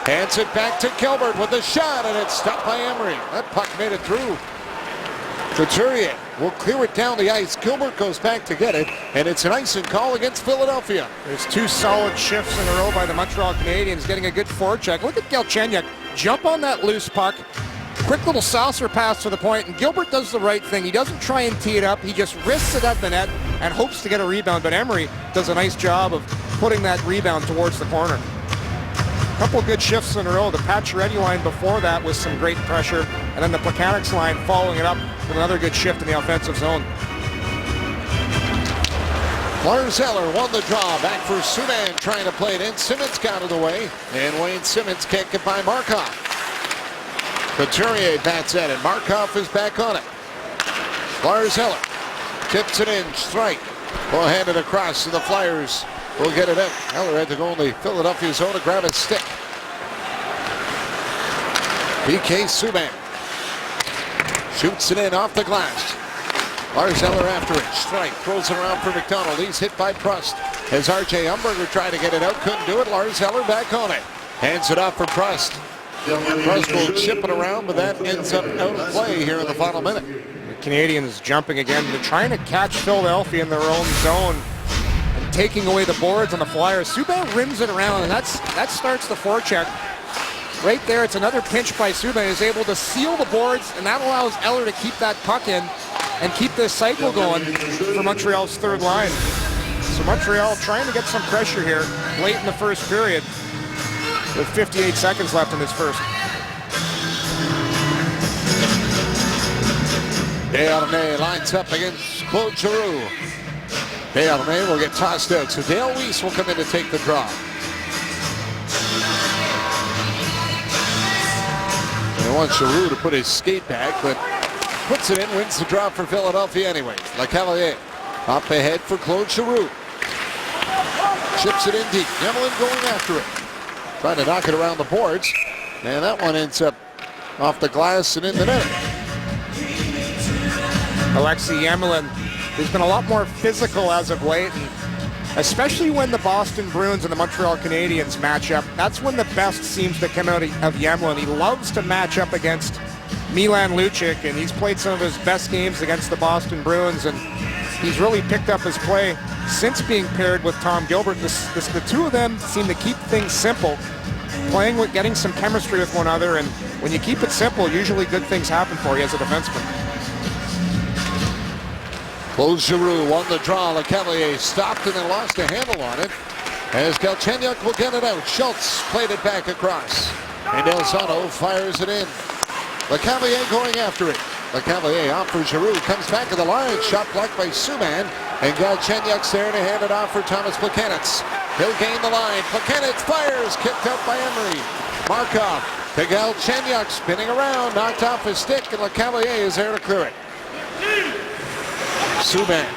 Hands it back to Gilbert with a shot, and it's stopped by Emery. That puck made it through. Couturier will clear it down the ice. Gilbert goes back to get it, and it's an icing call against Philadelphia. There's two solid shifts in a row by the Montreal Canadiens, getting a good forecheck. Look at Galchenyuk jump on that loose puck. Quick little saucer pass to the point, and Gilbert does the right thing. He doesn't try and tee it up. He just wrists it at the net and hopes to get a rebound, but Emery does a nice job of putting that rebound towards the corner. Couple good shifts in a row. The Pacioretty line before that was some great pressure, and then the Plekanec line following it up with another good shift in the offensive zone. Lars Eller won the draw. Back for Subban trying to play it in. Simmons got it away, and Wayne Simmons can't get by Markov. Couturier bats at it. Markov is back on it. Lars Eller tips it in. Strike will hand it across to the Flyers. We'll get it out. Eller had to go in the Philadelphia zone to grab his stick. PK Subban shoots it in off the glass. Lars Eller after it. Strike throws it around for McDonald. He's hit by Prust. As R.J. Umberger tried to get it out, couldn't do it. Lars Eller back on it. Hands it off for Prust. Prust will chip it around, but that ends up out of play here in the final minute. The Canadiens jumping again. They're trying to catch Philadelphia in their own zone, taking away the boards on the Flyers. Subban rims it around, and that starts the forecheck. Right there, it's another pinch by Subban. He's able to seal the boards, and that allows Eller to keep that puck in and keep this cycle going for Montreal's third line. So Montreal trying to get some pressure here late in the first period with 58 seconds left in this first. Desharnais lines up against Claude Giroux. Desharnais will get tossed out, so Dale Weiss will come in to take the draw. They want Giroux to put his skate back, but puts it in, wins the draw for Philadelphia anyways. LeCavalier up ahead for Claude Giroux. Chips it in deep. Yamelin going after it. Trying to knock it around the boards. And that one ends up off the glass and in the net. Alexei Yamelin, who's been a lot more physical as of late, and especially when the Boston Bruins and the Montreal Canadiens match up. That's when the best seems to come out of Yamelin. He loves to match up against Milan Lucic, and he's played some of his best games against the Boston Bruins, and he's really picked up his play since being paired with Tom Gilbert. The two of them seem to keep things simple, playing with, getting some chemistry with one another, and when you keep it simple, usually good things happen for you as a defenseman. Claude Giroux won the draw. LeCavalier stopped and then lost a handle on it. As Galchenyuk will get it out. Schultz played it back across. And Delzato fires it in. LeCavalier going after it. LeCavalier off for Giroux. Comes back to the line. Shot blocked by Subban. And Galchenyuk's there to hand it off for Thomas Plekanec. He'll gain the line. Plekanec fires. Kicked out by Emery. Markov to Galchenyuk. Spinning around. Knocked off his stick. And LeCavalier is there to clear it. Subban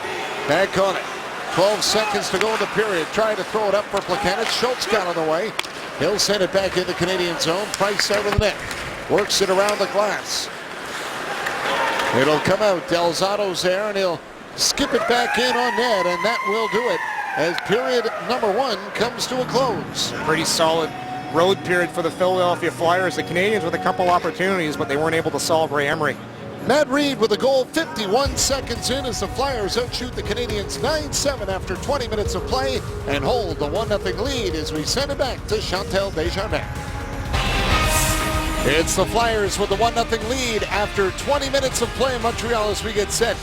back on it. 12 seconds to go in the period. Trying to throw it up for Plekanec. Schultz got on the way. He'll send it back in the Canadian zone. Price out of the net. Works it around the glass. It'll come out. Delzato's there, and he'll skip it back in on net, and that will do it as period number 1 comes to a close. Pretty solid road period for the Philadelphia Flyers. The Canadians with a couple opportunities, but they weren't able to solve Ray Emery. Matt Reed with a goal 51 seconds in as the Flyers outshoot the Canadians 9-7 after 20 minutes of play and hold the 1-0 lead as we send it back to Chantal Desjardins. It's the Flyers with the 1-0 lead after 20 minutes of play in Montreal as we get set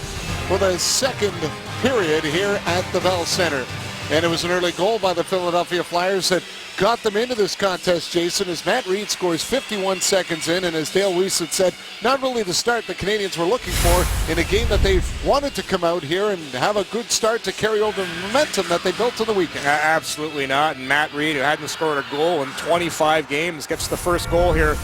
for the second period here at the Bell Center. And it was an early goal by the Philadelphia Flyers that got them into this contest, Jason, as Matt Reed scores 51 seconds in, and as Dale Weiss had said, not really the start the Canadians were looking for in a game that they've wanted to come out here and have a good start to carry over the momentum that they built to the weekend. Absolutely not. And Matt Reed, who hadn't scored a goal in 25 games, gets the first goal here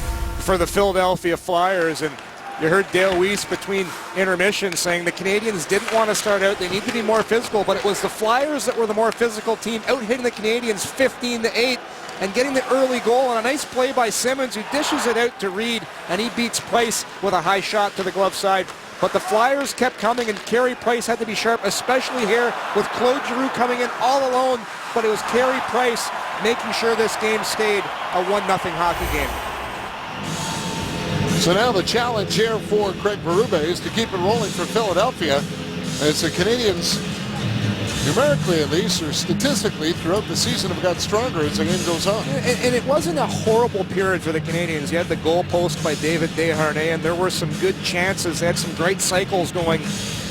for the Philadelphia Flyers. And you heard Dale Weiss between intermissions saying the Canadians didn't want to start out. They need to be more physical, but it was the Flyers that were the more physical team, out hitting the Canadians 15-8 and getting the early goal on a nice play by Simmons, who dishes it out to Reed, and he beats Price with a high shot to the glove side. But the Flyers kept coming, and Carey Price had to be sharp, especially here with Claude Giroux coming in all alone. But it was Carey Price making sure this game stayed a 1-0 hockey game. So now the challenge here for Craig Berube is to keep it rolling for Philadelphia as the Canadians, numerically at least, or statistically throughout the season, have got stronger as the game goes on. And it wasn't a horrible period for the Canadians. You had the goal post by David Desharnais, and there were some good chances. They had some great cycles going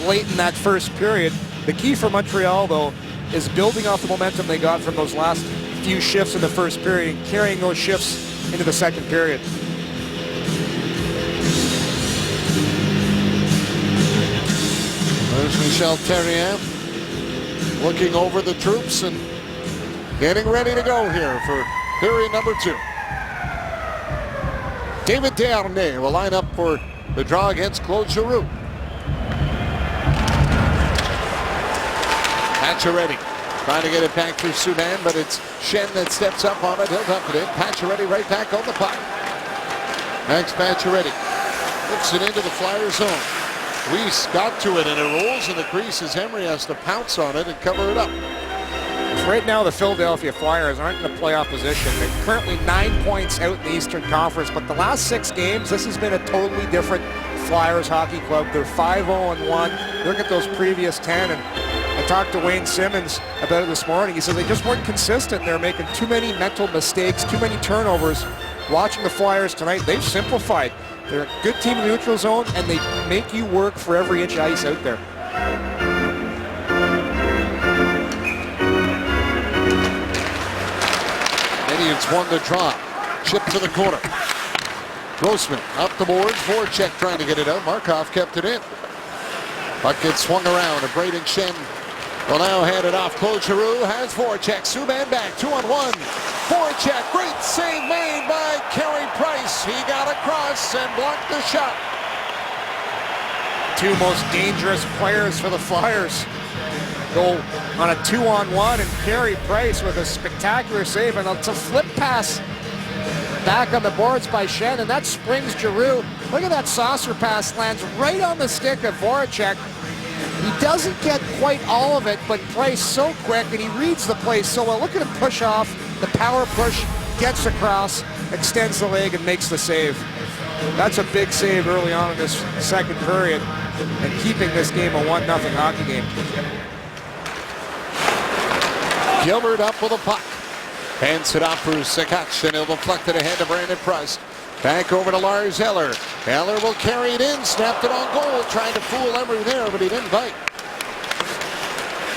late in that first period. The key for Montreal, though, is building off the momentum they got from those last few shifts in the first period and carrying those shifts into the second period. There's Michel Therrien looking over the troops and getting ready to go here for period number 2. David Desharnais will line up for the draw against Claude Giroux. Pacioretty trying to get it back through Subban, but it's Schenn that steps up on it. He'll dump it in. Pacioretty right back on the puck. Max Pacioretty looks it into the Flyer zone. Weiss got to it, and it rolls in the crease as Emery has to pounce on it and cover it up. Right now, the Philadelphia Flyers aren't in a playoff position. They're currently 9 points out in the Eastern Conference, but the last 6 games, this has been a totally different Flyers hockey club. They're 5-0-1. Look at those previous 10, and I talked to Wayne Simmons about it this morning. He said they just weren't consistent. They're making too many mental mistakes, too many turnovers. Watching the Flyers tonight, they've simplified. They're a good team in the neutral zone, and they make you work for every inch of ice out there. Canadians won the draw. Chip to the corner. Grossman up the boards. Voracek trying to get it out. Markov kept it in. Puck gets swung around. And Braden Schenn will now hand it off. Claude Giroux has Voracek. Subban back. 2-on-1. Voracek. Great save made by Carey Price. He got across and blocked the shot. 2 most dangerous players for the Flyers go on a 2-on-1, and Carey Price with a spectacular save, and it's a flip pass back on the boards by Schenn, and that springs Giroux. Look at that saucer pass, lands right on the stick of Voracek. He doesn't get quite all of it, but Price so quick, and he reads the play so well. Look at him push off, the power push, gets across, extends the leg, and makes the save. That's a big save early on in this second period, and keeping this game a 1-0 hockey game. Gilbert up with a puck. Hands it off for Sekac, and he'll deflect it ahead to Brandon Price. Back over to Lars Eller. Eller will carry it in, snapped it on goal, trying to fool Emery there, but he didn't bite.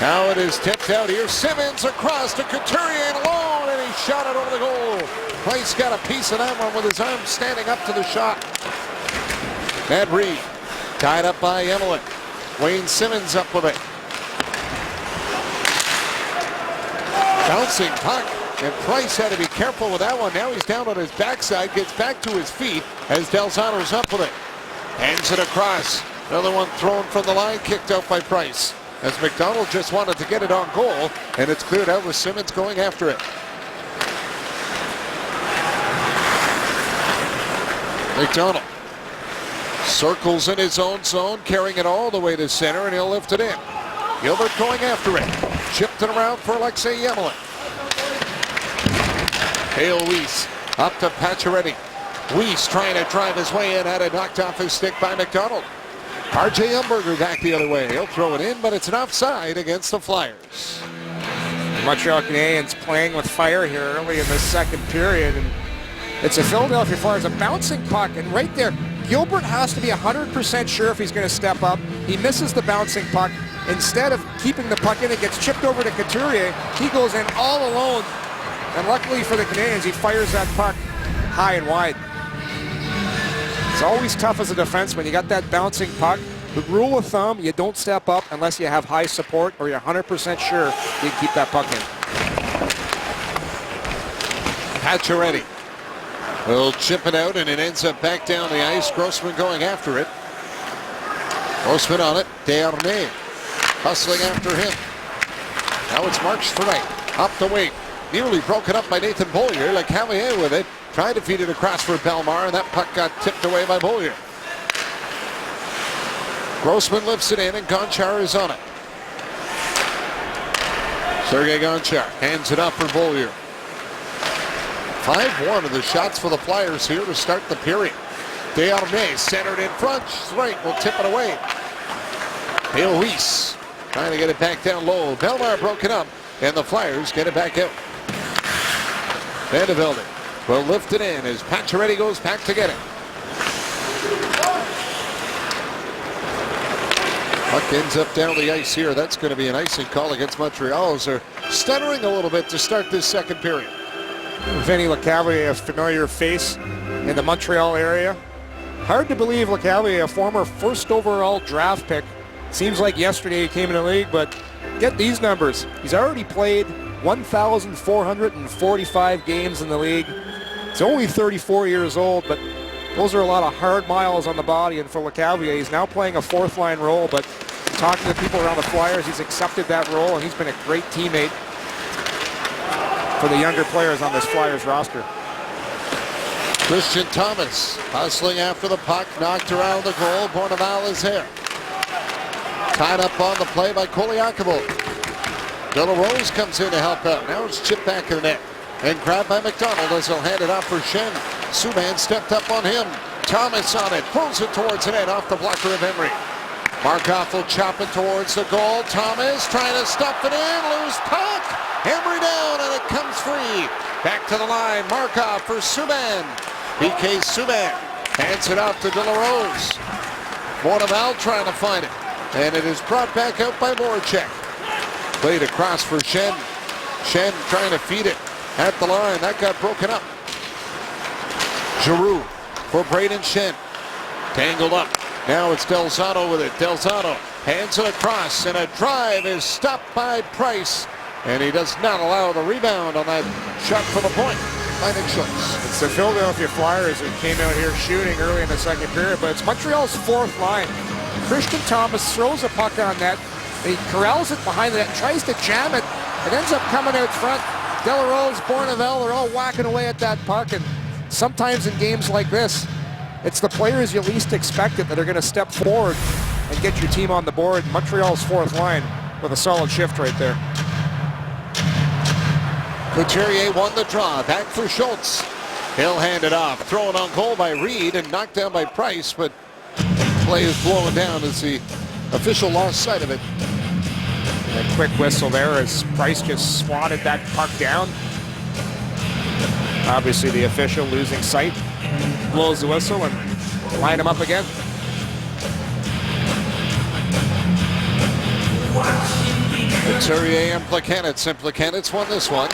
Now it is tipped out here. Simmons across to Couturier alone, and he shot it over the goal. Price got a piece of that one with his arm standing up to the shot. Matt Reed tied up by Emelin. Wayne Simmons up with it. Bouncing puck, and Price had to be careful with that one. Now he's down on his backside, gets back to his feet as Delzano's up with it. Hands it across. Another one thrown from the line, kicked out by Price. As McDonald just wanted to get it on goal, and it's cleared out with Simmons going after it. McDonald Circles in his own zone, carrying it all the way to center, and he'll lift it in. Gilbert going after it. Chipped it around for Alexei Yemelin. Hale Weiss up to Pacioretty. Weiss trying to drive his way in, had it knocked off his stick by McDonald. R.J. Umberger back the other way. He'll throw it in, but it's an offside against the Flyers. The Montreal Canadiens playing with fire here early in the second period, and it's a Philadelphia Flyers, a bouncing puck, and right there, Gilbert has to be 100% sure if he's going to step up. He misses the bouncing puck. Instead of keeping the puck in, it gets chipped over to Couturier. He goes in all alone, and luckily for the Canadiens, he fires that puck high and wide. It's always tough as a defenseman. You got that bouncing puck. The rule of thumb, you don't step up unless you have high support or you're 100% sure you can keep that puck in. Pacioretty will chip it out, and it ends up back down the ice. Grossman going after it. Grossman on it. Desharnais hustling after him. Now it's March Streit up the wing. Nearly broken up by Nathan Beaulieu. Lecavalier with it. Tried to feed it across for Bellemare, and that puck got tipped away by Beaulieu. Grossman lifts it in, and Gonchar is on it. Sergei Gonchar hands it up for Beaulieu. 5-1 of the shots for the Flyers here to start the period. Desharnais centered in front. Streit will tip it away. Hale Weiss trying to get it back down low. Bellemare broken up, and the Flyers get it back out. Van de Velde will lift it in as Pacioretty goes back to get it. Puck ends up down the ice here. That's going to be an icing call against Montreal as they're stuttering a little bit to start this second period. Vinny Lecavalier, a familiar face in the Montreal area. Hard to believe Lecavalier, a former first overall draft pick. Seems like yesterday he came in the league, but get these numbers. He's already played 1,445 games in the league. He's only 34 years old, but those are a lot of hard miles on the body. And for Lecavalier, he's now playing a fourth line role, but talking to people around the Flyers, he's accepted that role, and he's been a great teammate for the younger players on this Flyers roster. Christian Thomas hustling after the puck, knocked around the goal. Bourneval is here. Tied up on the play by Koliakovo. De La Rose comes in to help out. Now it's chipped back in the net and grabbed by McDonald as he'll hand it off for Schenn. Subban stepped up on him. Thomas on it, pulls it towards the net off the blocker of Emery. Markov will chop it towards the goal. Thomas trying to stuff it in, loose puck. Emery down, and it comes free. Back to the line, Markov for Subban. PK Subban hands it out to De La Rose. Bourneval trying to find it, and it is brought back out by Voracek. Played across for Schenn. Schenn trying to feed it at the line. That got broken up. Giroux for Braden Schenn. Tangled up. Now it's Delzato with it. Delzato hands it across, and a drive is stopped by Price. And he does not allow the rebound on that shot from the point by Nick Schultz. It's the Philadelphia Flyers who came out here shooting early in the second period, but it's Montreal's fourth line. Christian Thomas throws a puck on net. He corrals it behind the net, tries to jam it. It ends up coming out front. De La Rose, Bourneval, they're all whacking away at that puck. And sometimes in games like this, it's the players you least expect it that are going to step forward and get your team on the board. Montreal's fourth line with a solid shift right there. Couturier won the draw. Back for Schultz. He'll hand it off. Thrown on goal by Reed and knocked down by Price, but play is blowing down as the official lost sight of it. A quick whistle there as Price just swatted that puck down. Obviously the official losing sight blows the whistle and line him up again. Couturier and Plekanec, and Plekanec won this one.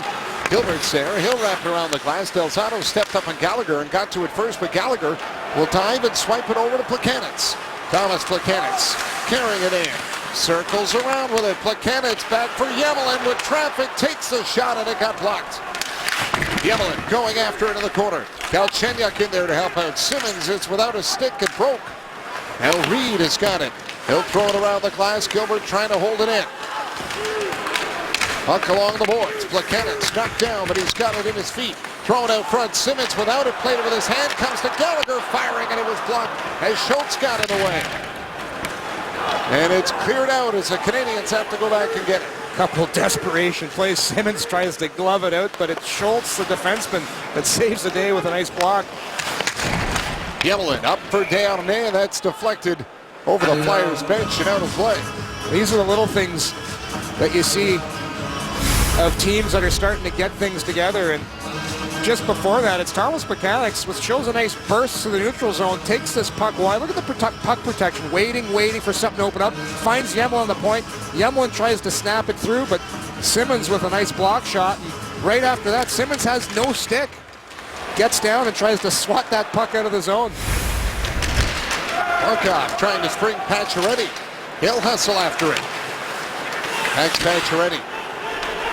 Gilbert's there. He'll wrap around the glass. Delzato stepped up on Gallagher and got to it first, but Gallagher will dive and swipe it over to Plekanec. Thomas Plekanec carrying it in. Circles around with it. Plekanec back for Yemelin with traffic. Takes the shot, and it got blocked. Yemelin going after it in the corner. Galchenyuk in there to help out Simmons. It's without a stick. It broke. Now Reed has got it. He'll throw it around the glass. Gilbert trying to hold it in. Puck along the boards. Plekanec knocked down, but he's got it in his feet. Thrown out front. Simmons without it. Played it with his hand. Comes to Gallagher firing, and it was blocked as Schultz got in the way. And it's cleared out as the Canadians have to go back and get it. Couple desperation plays. Simmons tries to glove it out, but it's Schultz, the defenseman, that saves the day with a nice block. Yemlin up for Desharnais, and that's deflected over the Flyers bench and out of play. These are the little things that you see of teams that are starting to get things together. And just before that, it's Thomas Plekanec, which shows a nice burst to the neutral zone, takes this puck wide. Look at the puck protection, waiting for something to open up. Finds Yemlin on the point. Yemlin tries to snap it through, but Simmons with a nice block shot. And right after that, Simmons has no stick. Gets down and tries to swat that puck out of the zone. Markov trying to spring Pacioretty. He'll hustle after it. Max Pacioretty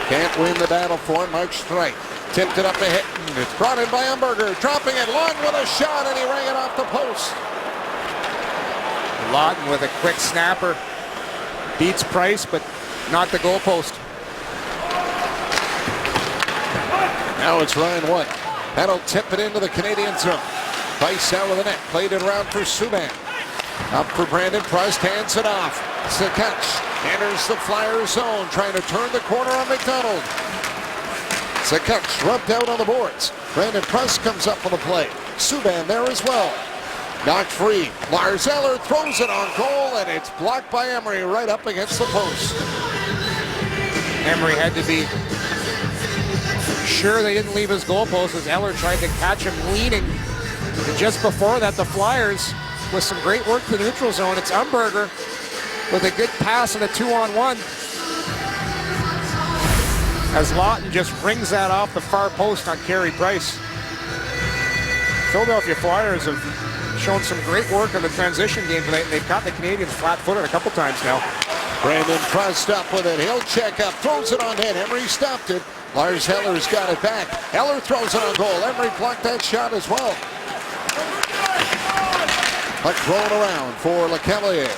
can't win the battle for him. Mark Streit tipped it up ahead. It's brought in by Umberger. Dropping it. Long with a shot, and he rang it off the post. Lawton with a quick snapper. Beats Price, but not the goalpost. Now it's Ryan White. That'll tip it into the Canadian zone. Price out of the net. Played it around for Subban. Up for Brandon Prust. Hands it off. Sakach enters the Flyers zone. Trying to turn the corner on McDonald. Sakach rubbed out on the boards. Brandon Prust comes up on the play. Subban there as well. Knocked free. Lars Eller throws it on goal, and it's blocked by Emery right up against the post. Emery had to be sure they didn't leave his goalpost as Eller tried to catch him leaning. And just before that, the Flyers, with some great work to the neutral zone, it's Umberger with a good pass and a 2-on-1. As Lawton just rings that off the far post on Carey Price. Philadelphia Flyers have shown some great work on the transition game tonight. They've got the Canadians flat-footed a couple times now. Brandon Prust up with it. He'll check up, throws it on net. Emery stopped it. Lars Eller's got it back. Eller throws it on goal. Emery blocked that shot as well. Puck thrown around for LeCavalier.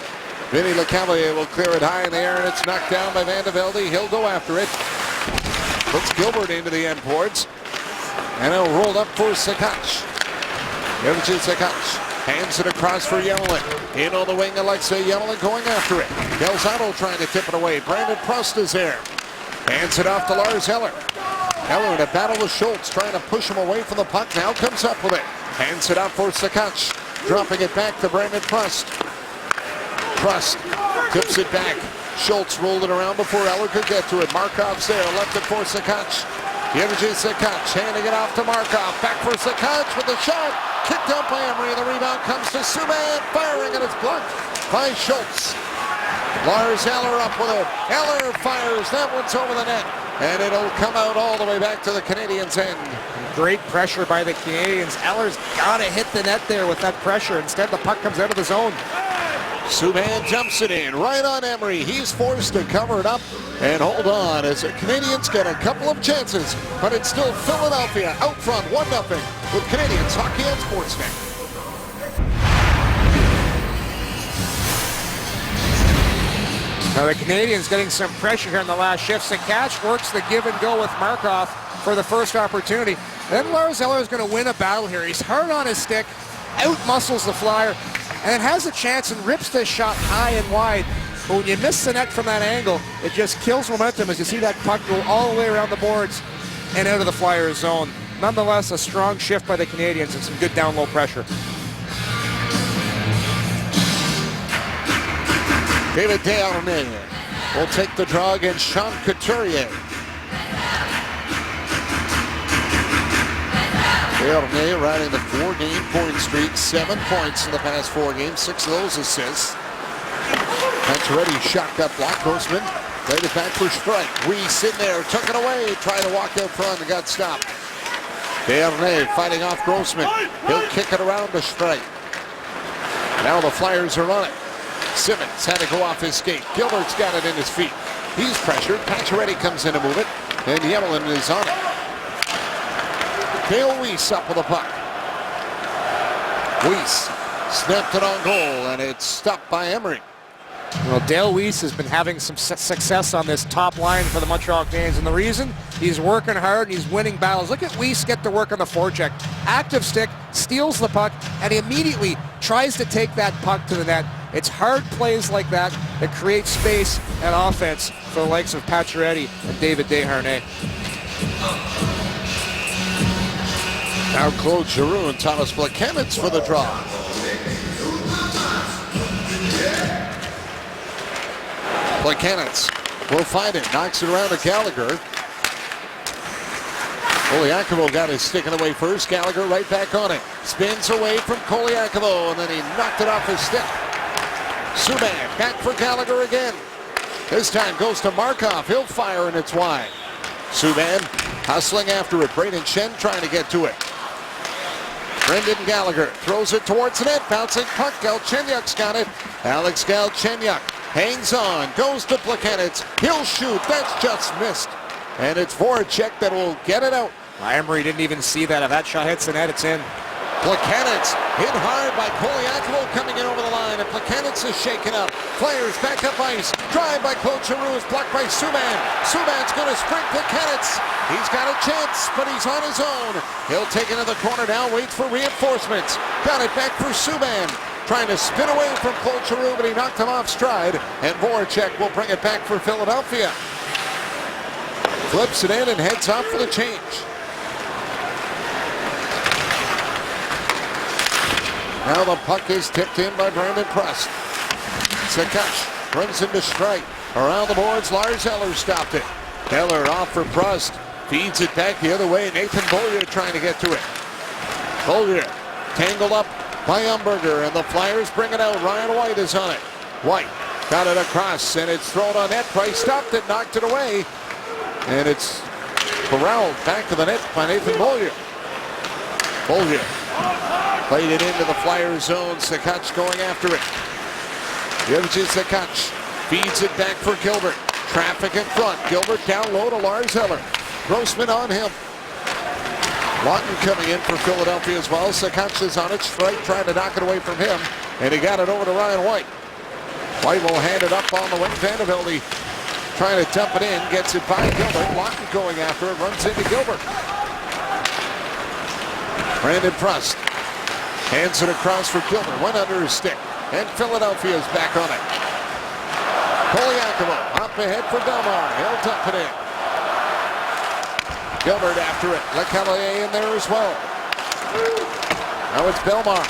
Vinny LeCavalier will clear it high in the air, and it's knocked down by Van de Velde. He'll go after it. Puts Gilbert into the end boards. And he'll roll up for Sakach. Evgeny Sakach hands it across for Yemlin. In on the wing, Alexei Yemlin going after it. Delzato trying to tip it away. Brandon Prust is there. Hands it off to Lars Eller. Eller in a battle with Schultz, trying to push him away from the puck. Now comes up with it. Hands it out for Sakach. Dropping it back to Brandon Prust. Prust tips it back. Schultz rolled it around before Eller could get to it. Markov's there, left it for Sakach. Evgeny Sakach handing it off to Markov. Back for Sakach with the shot. Kicked out by Emery. The rebound comes to Subban. Firing, and it's blocked by Schultz. Lars Eller up with it. Eller fires. That one's over the net. And it'll come out all the way back to the Canadiens' end. Great pressure by the Canadians. Eller's got to hit the net there with that pressure. Instead, the puck comes out of the zone. Subban jumps it in right on Emery. He's forced to cover it up and hold on as the Canadians get a couple of chances, but it's still Philadelphia out front 1-0 with Canadians Hockey and Sportsnet. Now the Canadians getting some pressure here in the last shift. Sakach works the give and go with Markov for the first opportunity. Then Lars Eller is going to win a battle here. He's hard on his stick, out-muscles the Flyer, and has a chance and rips this shot high and wide. But when you miss the net from that angle, it just kills momentum as you see that puck go all the way around the boards and out of the Flyers zone. Nonetheless, a strong shift by the Canadians and some good down-low pressure. David Desharnais will take the draw against Sean Couturier. Desharnais riding the 4-game point streak, 7 points in the past 4 games, 6 of those assists. Pacioretty shot that block. Grossman played it back for Streit. Weiss in there, took it away, tried to walk out front and got stopped. Desharnais fighting off Grossman. He'll kick it around to Streit. Now the Flyers are on it. Simmons had to go off his skate. Gilbert's got it in his feet. He's pressured. Pacioretty comes in to move it. And Yemlin is on it. Dale Weiss up with the puck. Weiss snapped it on goal, and it's stopped by Emery. Well, Dale Weiss has been having some success on this top line for the Montreal Canadiens, and the reason, he's working hard and he's winning battles. Look at Weiss get to work on the forecheck. Active stick, steals the puck, and he immediately tries to take that puck to the net. It's hard plays like that that create space and offense for the likes of Pacioretty and David Desharnais. Now Claude Giroux and Thomas Plekanec for the draw. Plekanec will find it, knocks it around to Gallagher. Koliakovo got his stick in the way first. Gallagher right back on it. Spins away from Koliakovo, and then he knocked it off his stick. Subban back for Gallagher again. This time goes to Markov. He'll fire, and it's wide. Subban hustling after it. Brayden Schenn trying to get to it. Brendan Gallagher throws it towards the net. Bouncing puck. Galchenyuk's got it. Alex Galchenyuk hangs on. Goes to Plekanec. He'll shoot. That's just missed. And it's Voracek that will get it out. Emery didn't even see that. If that shot hits the net, it's in. Plekanec hit hard by Koliakovo coming in over the line, and Plekanec is shaken up. Flyers back up ice. Drive by Claude Giroux is blocked by Subban. Subban's going to sprint Plekanec. He's got a chance, but he's on his own. He'll take it to the corner now, waits for reinforcements. Got it back for Subban. Trying to spin away from Claude Giroux, but he knocked him off stride, and Voracek will bring it back for Philadelphia. Flips it in and heads off for the change. Now the puck is tipped in by Brandon Prust. Sakac runs into strike. Around the boards, Lars Eller stopped it. Eller off for Prust. Feeds it back the other way. Nathan Beaulieu trying to get to it. Beaulieu tangled up by Umberger, and the Flyers bring it out. Ryan White is on it. White got it across, and it's thrown on net. Price stopped it, knocked it away. And it's corralled back to the net by Nathan Beaulieu. Beaulieu played it into the Flyers zone. Sakac going after it. Yevgeny Sakac feeds it back for Gilbert. Traffic in front. Gilbert down low to Lars Eller. Grossman on him. Lawton coming in for Philadelphia as well. Sakac is on it straight, trying to knock it away from him. And he got it over to Ryan White. White will hand it up on the wing. Vanderbilt trying to dump it in. Gets it by Gilbert. Lawton going after it. Runs into Gilbert. Brandon Prust hands it across for Gilbert. Went under his stick. And Philadelphia's back on it. Koliakovo up ahead for Belmar. He'll dump it in. Gilbert after it. LeCavalier in there as well. Now it's Belmar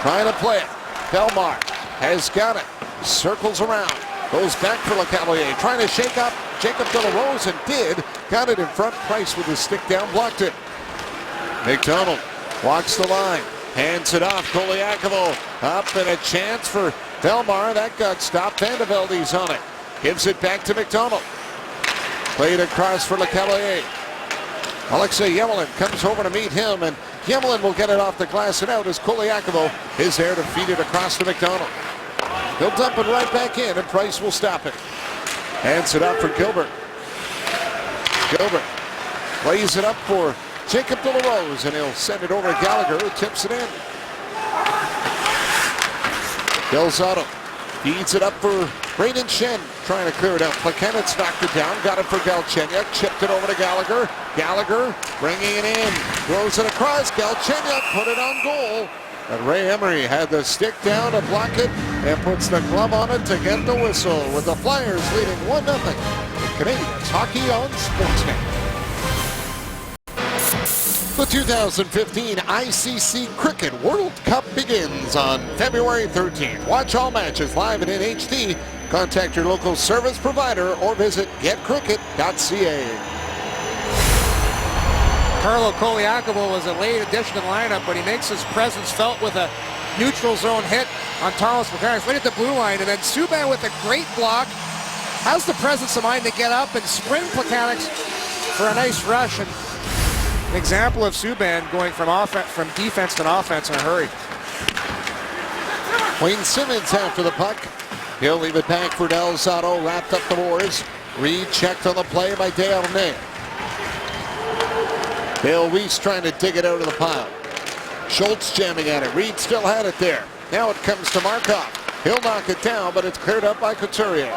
trying to play it. Belmar has got it. Circles around. Goes back for LeCavalier. Trying to shake up Jacob De La Rose, and did. Got it in front. Price with his stick down. Blocked it. McDonald walks the line. Hands it off. Koliakovo up, and a chance for Belmar. That got stopped. Vandervelde's on it. Gives it back to McDonald. Played across for LeCavalier. Alexei Yemelin comes over to meet him, and Yemelin will get it off the glass and out as Koliakovo is there to feed it across to McDonald. He'll dump it right back in, and Price will stop it. Hands it up for Gilbert. Gilbert plays it up for Jacob De La Rose, and he'll send it over to Gallagher, who tips it in. Del Zotto feeds it up for Brayden Schenn, trying to clear it out. Plekanec knocked it down, got it for Galchenyuk, chipped it over to Gallagher. Gallagher bringing it in, throws it across. Galchenyuk put it on goal. But Ray Emery had the stick down to block it and puts the glove on it to get the whistle, with the Flyers leading 1-0. Canadiens hockey on Sportsnet. The 2015 ICC Cricket World Cup begins on February 13th. Watch all matches live and in HD. Contact your local service provider or visit getcricket.ca. Carlo Koliakovo was a late addition to the lineup, but he makes his presence felt with a neutral zone hit on Thomas Plekanec right at the blue line, and then Subban with a great block has the presence of mind to get up and sprint Plekanec for a nice rush. And an example of Subban going from defense to offense in a hurry. Wayne Simmons after the puck. He'll leave it back for Del Zotto. Wrapped up the boards. Reed checked on the play by Dale Ney. Dale Weiss trying to dig it out of the pile. Schultz jamming at it. Reed still had it there. Now it comes to Markov. He'll knock it down, but it's cleared up by Couturier.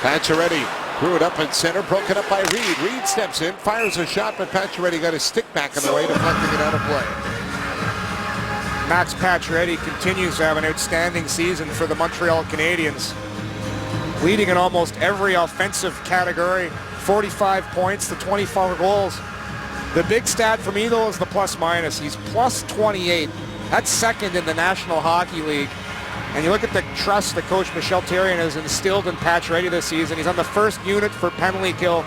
Pacioretty threw it up in center, broken up by Reed. Reed steps in, fires a shot, but Pacioretty got his stick back in the way, deflecting it out of play. Max Pacioretty continues to have an outstanding season for the Montreal Canadiens, leading in almost every offensive category. 45 points to 24 goals. The big stat for me, though, is the plus-minus. He's plus 28. That's second in the National Hockey League. And you look at the trust that Coach Michel Therrien has instilled in Pacioretty this season. He's on the first unit for penalty kill,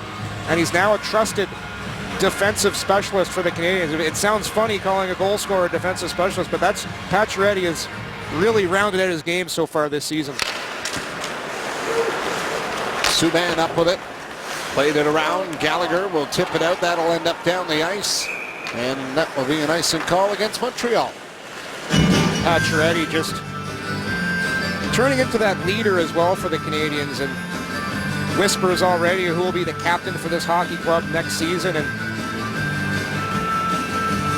and he's now a trusted defensive specialist for the Canadiens. It sounds funny calling a goal scorer a defensive specialist, but that's Pacioretty has really rounded out his game so far this season. Subban up with it. Played it around. Gallagher will tip it out. That'll end up down the ice. And that will be an icing call against Montreal. Pacioretty just turning into that leader as well for the Canadiens, and whispers already who will be the captain for this hockey club next season. And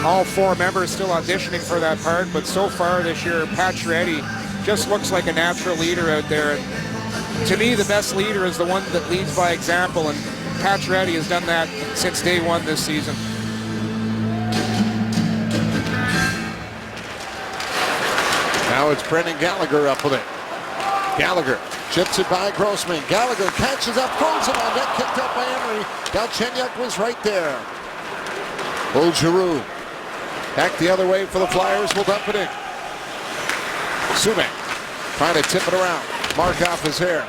all four members still auditioning for that part, but so far this year, Pacioretty just looks like a natural leader out there. And to me, the best leader is the one that leads by example, and Pacioretty has done that since day one this season. Now it's Brendan Gallagher up with it. Gallagher chips it by Grossman. Gallagher catches up, throws it on net, kicked up by Emery. Galchenyuk was right there. Paul Giroux back the other way for the Flyers. Will dump it in. Subban trying to tip it around. Markov is here.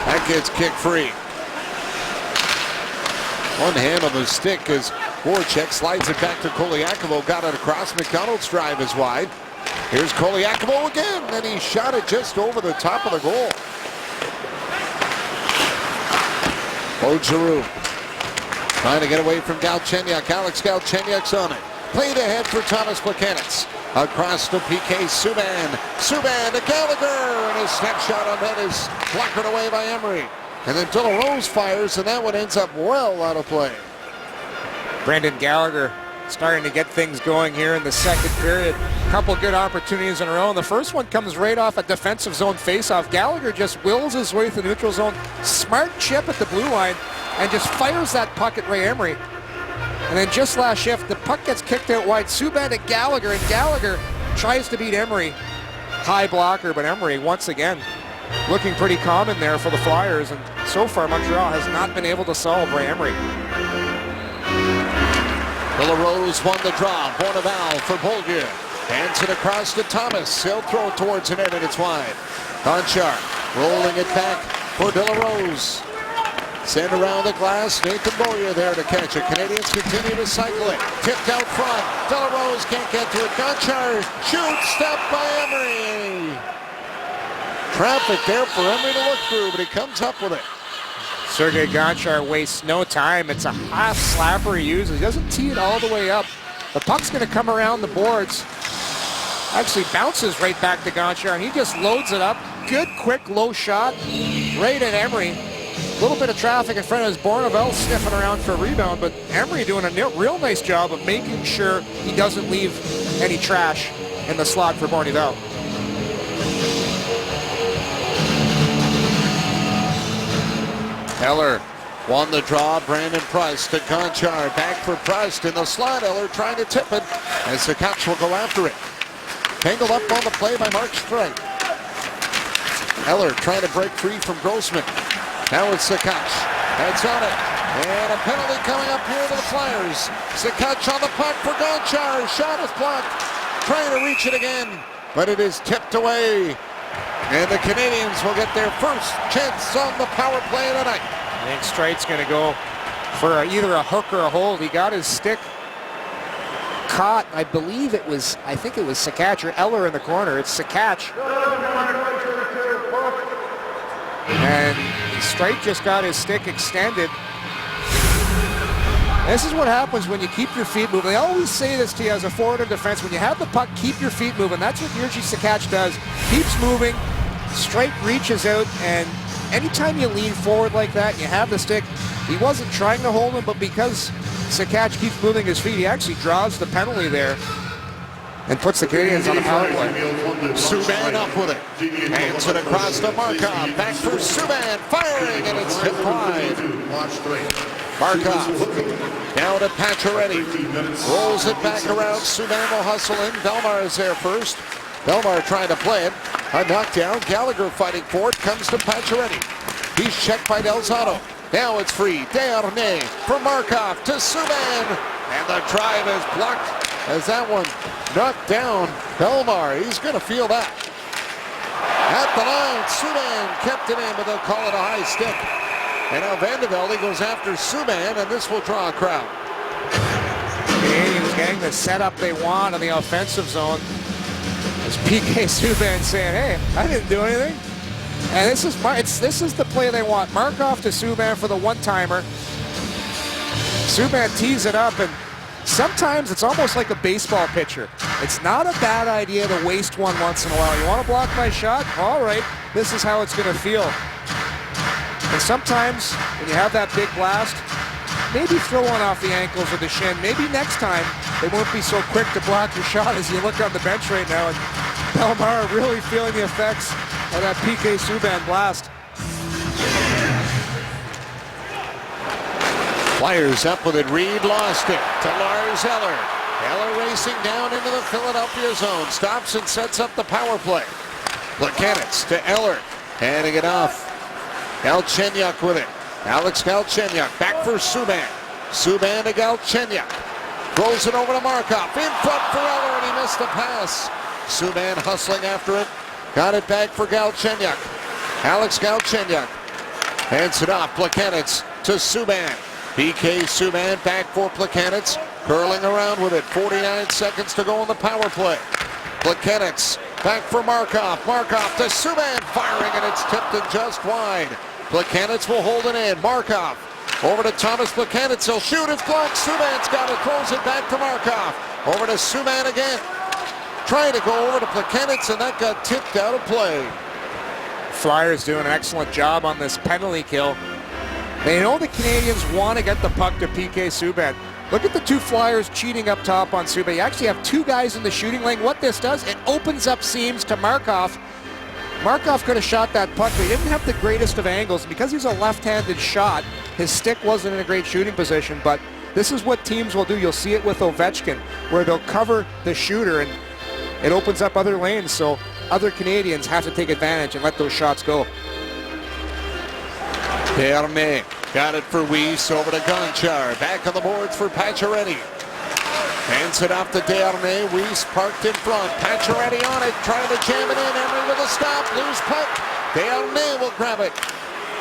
That gets kicked free. One hand on the stick as Voracek slides it back to Koliakovo. Got it across. McDonald's drive is wide. Here's Koliakovo again, and he shot it just over the top of the goal. Paul Giroux trying to get away from Galchenyuk. Alex Galchenyuk's on it. Played ahead for Thomas Plekanec. Across to PK Subban. Subban to Gallagher, and his step shot on that is blocked away by Emery. And then De La Rose fires, and that one ends up well out of play. Brendan Gallagher starting to get things going here in the second period. A couple good opportunities in a row. And the first one comes right off a defensive zone faceoff. Gallagher just wills his way through the neutral zone. Smart chip at the blue line and just fires that puck at Ray Emery. And then just last shift, the puck gets kicked out wide. Subban to Gallagher, and Gallagher tries to beat Emery. High blocker, but Emery once again looking pretty common there for the Flyers. And so far, Montreal has not been able to solve Ray Emery. De La Rose won the draw. Bourneval for Beaulieu. Hands it across to Thomas. He'll throw it towards the net, and it's wide. Gonchar rolling it back for De La Rose. Sent around the glass. Nathan Beaulieu there to catch it. Canadians continue to cycle it. Tipped out front. De La Rose can't get to it. Gonchar shoots. Stopped by Emery. Traffic there for Emery to look through, but he comes up with it. Sergei Gonchar wastes no time. It's a half slapper he uses. He doesn't tee it all the way up. The puck's going to come around the boards. Actually bounces right back to Gonchar, and he just loads it up. Good, quick, low shot right at Emery. A little bit of traffic in front of his Bourneval sniffing around for a rebound, but Emery doing a real nice job of making sure he doesn't leave any trash in the slot for Bourneval. Eller won the draw. Brandon Price to Gonchar. Back for Price in the slot. Eller trying to tip it as the Canucks will go after it. Tangled up on the play by Mark Streit. Eller trying to break free from Grossman. Now it's Sakac. That's on it. And a penalty coming up here to the Flyers. Sakac on the puck for Gonchar. Shot is blocked. Trying to reach it again, but it is tipped away. And the Canadians will get their first chance on the power play of the night. I think Streit's going to go for either a hook or a hold. He got his stick caught. I think it was Sakac or Eller in the corner. It's Sakac. And Streit just got his stick extended. This is what happens when you keep your feet moving. They always say this to you as a forward or defense. When you have the puck, keep your feet moving. That's what Jiri Sakac does. Keeps moving. Streit reaches out, and anytime you lean forward like that and you have the stick, he wasn't trying to hold him, but because Sakac keeps moving his feet, he actually draws the penalty there. and puts the Canadians on the power play. Subban up with it. Hands it across to Markov. Back for Subban. Firing, and it's hit wide. Markov down to Pacioretty. Rolls it back around. Subban will hustle in. Bellemare is there first. Bellemare trying to play it. A knockdown. Gallagher fighting for it. Comes to Pacioretty. He's checked by Delzato. Now it's free. Desharnais for Markov to Subban. And the drive is blocked as that one knocked down Bellemare. He's going to feel that. At the line, Subban kept it in, but they'll call it a high stick. And now Van de Velde goes after Subban, and this will draw a crowd. Canadians getting the setup they want in the offensive zone. As PK Subban saying, hey, I didn't do anything. And this is the play they want. Markov to Subban for the one-timer. Subban tees it up, and sometimes it's almost like a baseball pitcher. It's not a bad idea to waste one once in a while. You want to block my shot? All right, this is how it's going to feel. And sometimes when you have that big blast, maybe throw one off the ankles or the shin. Maybe next time they won't be so quick to block your shot as you look on the bench right now. And Bellemare really feeling the effects of that PK Subban blast. Flyers up with it. Reed lost it to Lars Eller. Eller racing down into the Philadelphia zone. Stops and sets up the power play. Plekanec to Eller. Handing it off. Galchenyuk with it. Alex Galchenyuk back for Subban. Subban to Galchenyuk. Throws it over to Markov. In front for Eller, and he missed the pass. Subban hustling after it. Got it back for Galchenyuk. Alex Galchenyuk hands it off. Plekanec to Subban. PK Subban back for Plekanec. Curling around with it. 49 seconds to go on the power play. Plekanec back for Markov. Markov to Subban. Firing, and it's tipped and just wide. Plekanec will hold it in. Markov over to Thomas Plekanec. He'll shoot. It's blocked. Subban's got it. Throws it back to Markov. Over to Subban again. Trying to go over to Plekanec, and that got tipped out of play. Flyers doing an excellent job on this penalty kill. They know the Canadians want to get the puck to PK Subban. Look at the two Flyers cheating up top on Subban. You actually have two guys in the shooting lane. What this does, it opens up seams to Markov. Markov could have shot that puck, but he didn't have the greatest of angles. Because he's a left-handed shot, his stick wasn't in a great shooting position, but this is what teams will do. You'll see it with Ovechkin, where they'll cover the shooter, and it opens up other lanes, so other Canadians have to take advantage and let those shots go. Desharnais got it for Weiss. Over to Gonchar. Back on the boards for Pacioretty. Hands it off to Desharnais. Weiss parked in front. Pacioretty on it, trying to jam it in. Emery with a stop. Loose puck. Desharnais will grab it.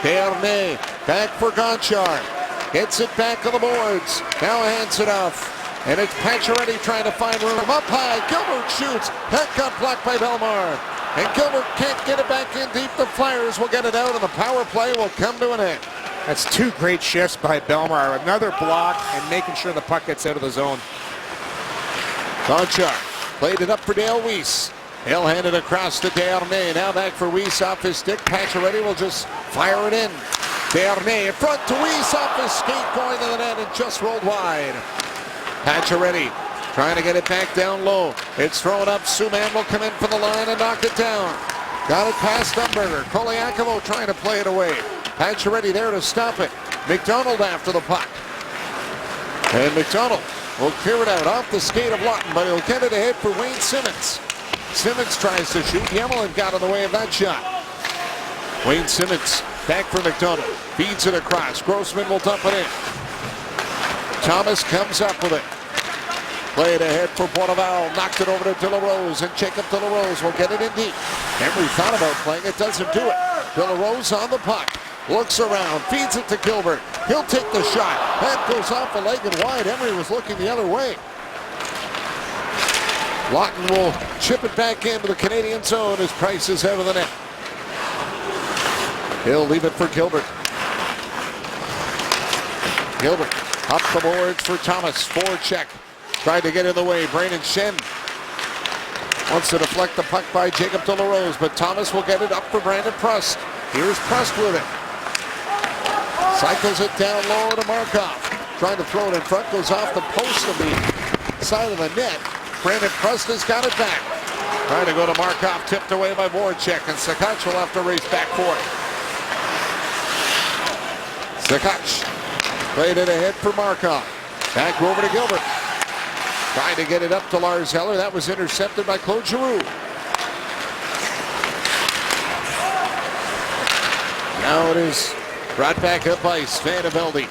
Desharnais back for Gonchar. Gets it back on the boards. Now hands it off. And it's Pacioretty trying to find room. Up high. Gilbert shoots. That got blocked by Bellemare. And Gilbert can't get it back in deep. The Flyers will get it out, and the power play will come to an end. That's two great shifts by Bellemare. Another block and making sure the puck gets out of the zone. Gonchar played it up for Dale Weiss. He'll hand it across to Desharnais. Now back for Weiss off his stick. Pacioretty will just fire it in. Desharnais in front to Weiss off his skate, going to the net and just rolled wide. Pacioretty trying to get it back down low. It's thrown up. Subban will come in from the line and knock it down. Got it past Umberger. Koliakovo trying to play it away. Pacioretty there to stop it. McDonald after the puck. And McDonald will clear it out off the skate of Lawton, but he'll get it ahead for Wayne Simmonds. Simmonds tries to shoot. Yemelin got in the way of that shot. Wayne Simmonds back for McDonald. Feeds it across. Grossman will dump it in. Thomas comes up with it. Play it ahead for Bonneval. Knocked it over to De La Rose, and Jacob De La Rose will get it in deep. Emery thought about playing it, doesn't do it. De La Rose on the puck. Looks around, feeds it to Gilbert. He'll take the shot. That goes off a leg and wide. Emery was looking the other way. Lawton will chip it back into the Canadian zone as Price is out of the net. He'll leave it for Gilbert. Gilbert up the boards for Thomas. Forecheck. Tried to get in the way. Brayden Schenn wants to deflect the puck by Jacob De La Rose, but Thomas will get it up for Brandon Prust. Here's Prust with it. Cycles it down low to Markov. Trying to throw it in front. Goes off the post of the side of the net. Brandon Prust has got it back. Trying to go to Markov, tipped away by Voracek, and Sakac will have to race back for it. Sakac played it ahead for Markov. Back over to Gilbert. Trying to get it up to Lars Eller. That was intercepted by Claude Giroux. Now it is brought back up ice. Vandevelde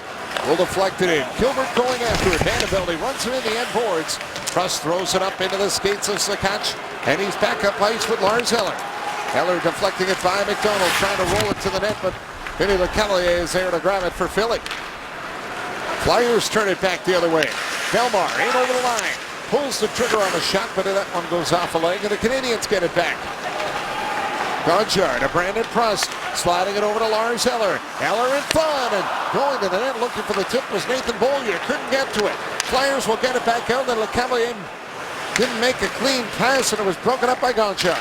will deflect it in. Gilbert going after it. Vandevelde runs it in the end boards. Prust throws it up into the skates of Sakac. And he's back up ice with Lars Eller. Eller deflecting it by McDonald. Trying to roll it to the net, but Vinny Lecavalier is there to grab it for Philly. Flyers turn it back the other way. Delmar in over the line. Pulls the trigger on the shot, but that one goes off a leg, and the Canadians get it back. Gonchar to Brandon Prust. Sliding it over to Lars Eller. Eller in front, and going to the net looking for the tip was Nathan Beaulieu. Couldn't get to it. Flyers will get it back out, and Lecavalier didn't make a clean pass, and it was broken up by Gonchar.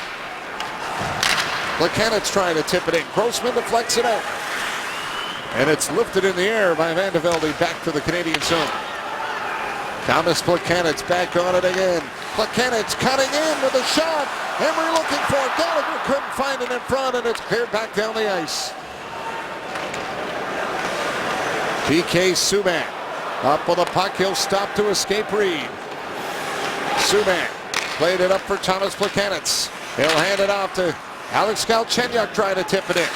Plekanec trying to tip it in. Grossman deflects it out. And it's lifted in the air by Vandevelde back to the Canadian zone. Thomas Plekanec back on it again. Plekanec cutting in with a shot. Emery looking for it. Gallagher couldn't find it in front, and it's cleared back down the ice. PK Subban up with a puck. He'll stop to escape Reed. Subban played it up for Thomas Plekanec. He'll hand it off to Alex Galchenyuk trying to tip it in.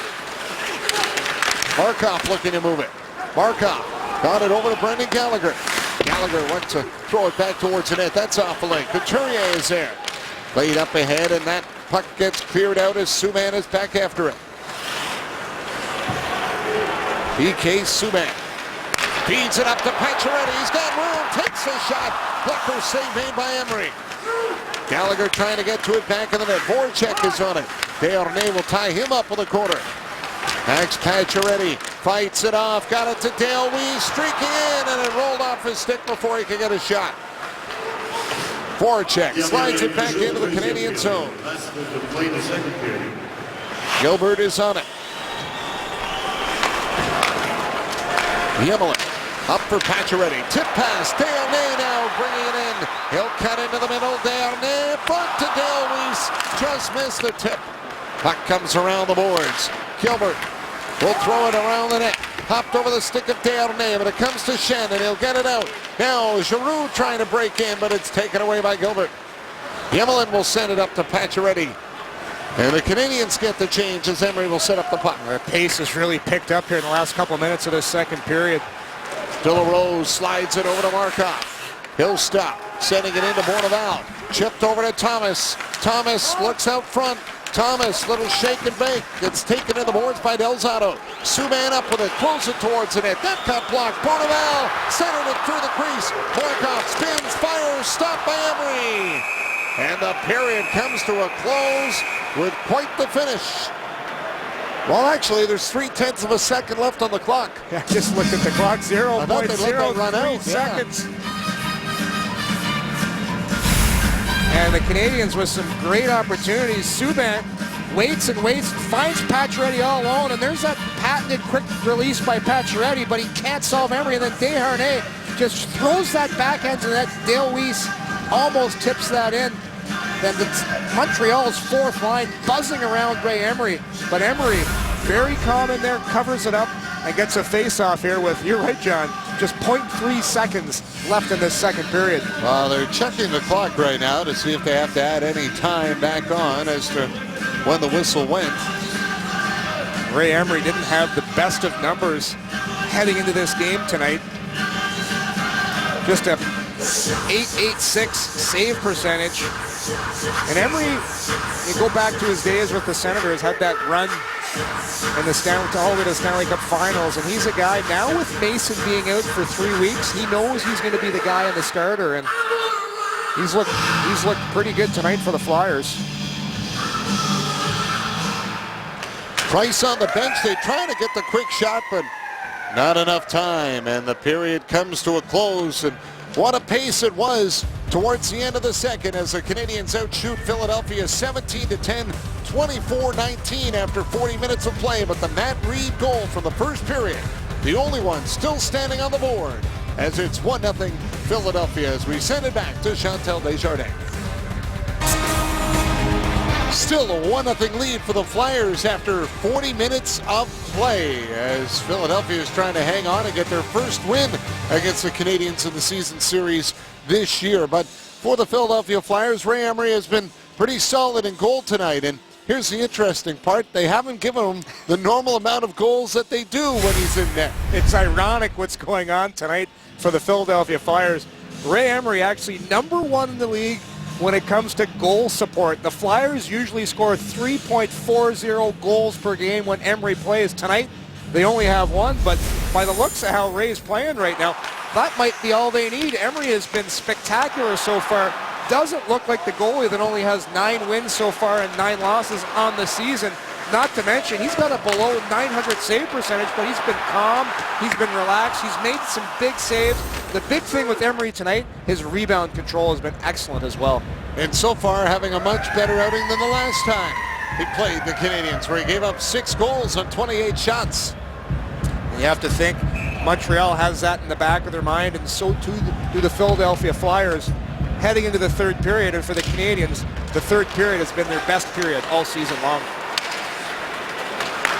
Markov looking to move it. Markov got it over to Brendan Gallagher. Gallagher went to throw it back towards the net. That's off the leg. Couturier is there. Played up ahead, and that puck gets cleared out as Subban is back after it. PK Subban feeds it up to Pacioretty. He's got room. Takes the shot. Blocker save made by Emery. Gallagher trying to get to it back in the net. Voracek is on it. Desharnais will tie him up with a quarter. Max Pacioretty fights it off. Got it to Dale Weiss. Streaking in, and it rolled off his stick before he could get a shot. Voracek slides it back into the Canadian zone. Gilbert is on it. Yemelin up for Pacioretty. Tip pass. Desharnais now bringing it in. He'll cut into the middle. Desharnais front to Dale Weiss. Just missed the tip. Puck comes around the boards. Gilbert will throw it around the net. Hopped over the stick of Desharnais, but it comes to Schenn, and he'll get it out. Now Giroux trying to break in, but it's taken away by Gilbert. Yemelin will send it up to Pacioretty. And the Canadians get the change as Emery will set up the puck. The pace has really picked up here in the last couple of minutes of this second period. Rose slides it over to Markov. He'll stop, sending it into Bourneval. Chipped over to Thomas. Thomas looks out front. Thomas, little shake and bake. It's taken in the boards by Delzato. Subban up with it, close it towards the net. That got blocked. Bourneval centered it through the crease. Markov spins, fires, stopped by Emery. And the period comes to a close with quite the finish. Well, actually, there's 0.3 of a second left on the clock. I just looked at the clock. 0.03 seconds. And the Canadians with some great opportunities. Subban waits and waits, finds Pacioretty all alone, and there's that patented quick release by Pacioretty, but he can't solve Emery, and then Desharnais just throws that backhand to that. Dale Weiss almost tips that in. Then Montreal's fourth line buzzing around Ray Emery, but Emery very calm in there, covers it up, and gets a face-off here with, you're right, John, just 0.3 seconds left in this second period. Well, they're checking the clock right now to see if they have to add any time back on as to when the whistle went. Ray Emery didn't have the best of numbers heading into this game tonight. Just a .886 save percentage. And Emery, you go back to his days with the Senators, had that run in the all the way to the Stanley Cup Finals, and he's a guy now with Mason being out for 3 weeks. He knows he's going to be the guy in the starter, and he's looked pretty good tonight for the Flyers. Price on the bench. They try to get the quick shot, but not enough time, and the period comes to a close. And what a pace it was towards the end of the second as the Canadians outshoot Philadelphia 17-10, 24-19 after 40 minutes of play. But the Matt Reed goal from the first period, the only one still standing on the board. as it's 1-0 Philadelphia as we send it back to Chantal Desjardins. Still a 1-0 lead for the Flyers after 40 minutes of play as Philadelphia is trying to hang on and get their first win against the Canadiens in the season series this year. But for the Philadelphia Flyers, Ray Emery has been pretty solid in goal tonight. And here's the interesting part. They haven't given him the normal amount of goals that they do when he's in net. It's ironic what's going on tonight for the Philadelphia Flyers. Ray Emery actually #1 in the league when it comes to goal support. The Flyers usually score 3.40 goals per game when Emery plays. Tonight, they only have 1, but by the looks of how Ray's playing right now, that might be all they need. Emery has been spectacular so far. Doesn't look like the goalie that only has 9 wins so far and 9 losses on the season. Not to mention, he's got a below 900 save percentage, but he's been calm, he's been relaxed, he's made some big saves. The big thing with Emery tonight, his rebound control has been excellent as well. And so far having a much better outing than the last time he played the Canadiens, where he gave up 6 goals on 28 shots. You have to think Montreal has that in the back of their mind, and so too do the Philadelphia Flyers heading into the third period. And for the Canadiens, the third period has been their best period all season long.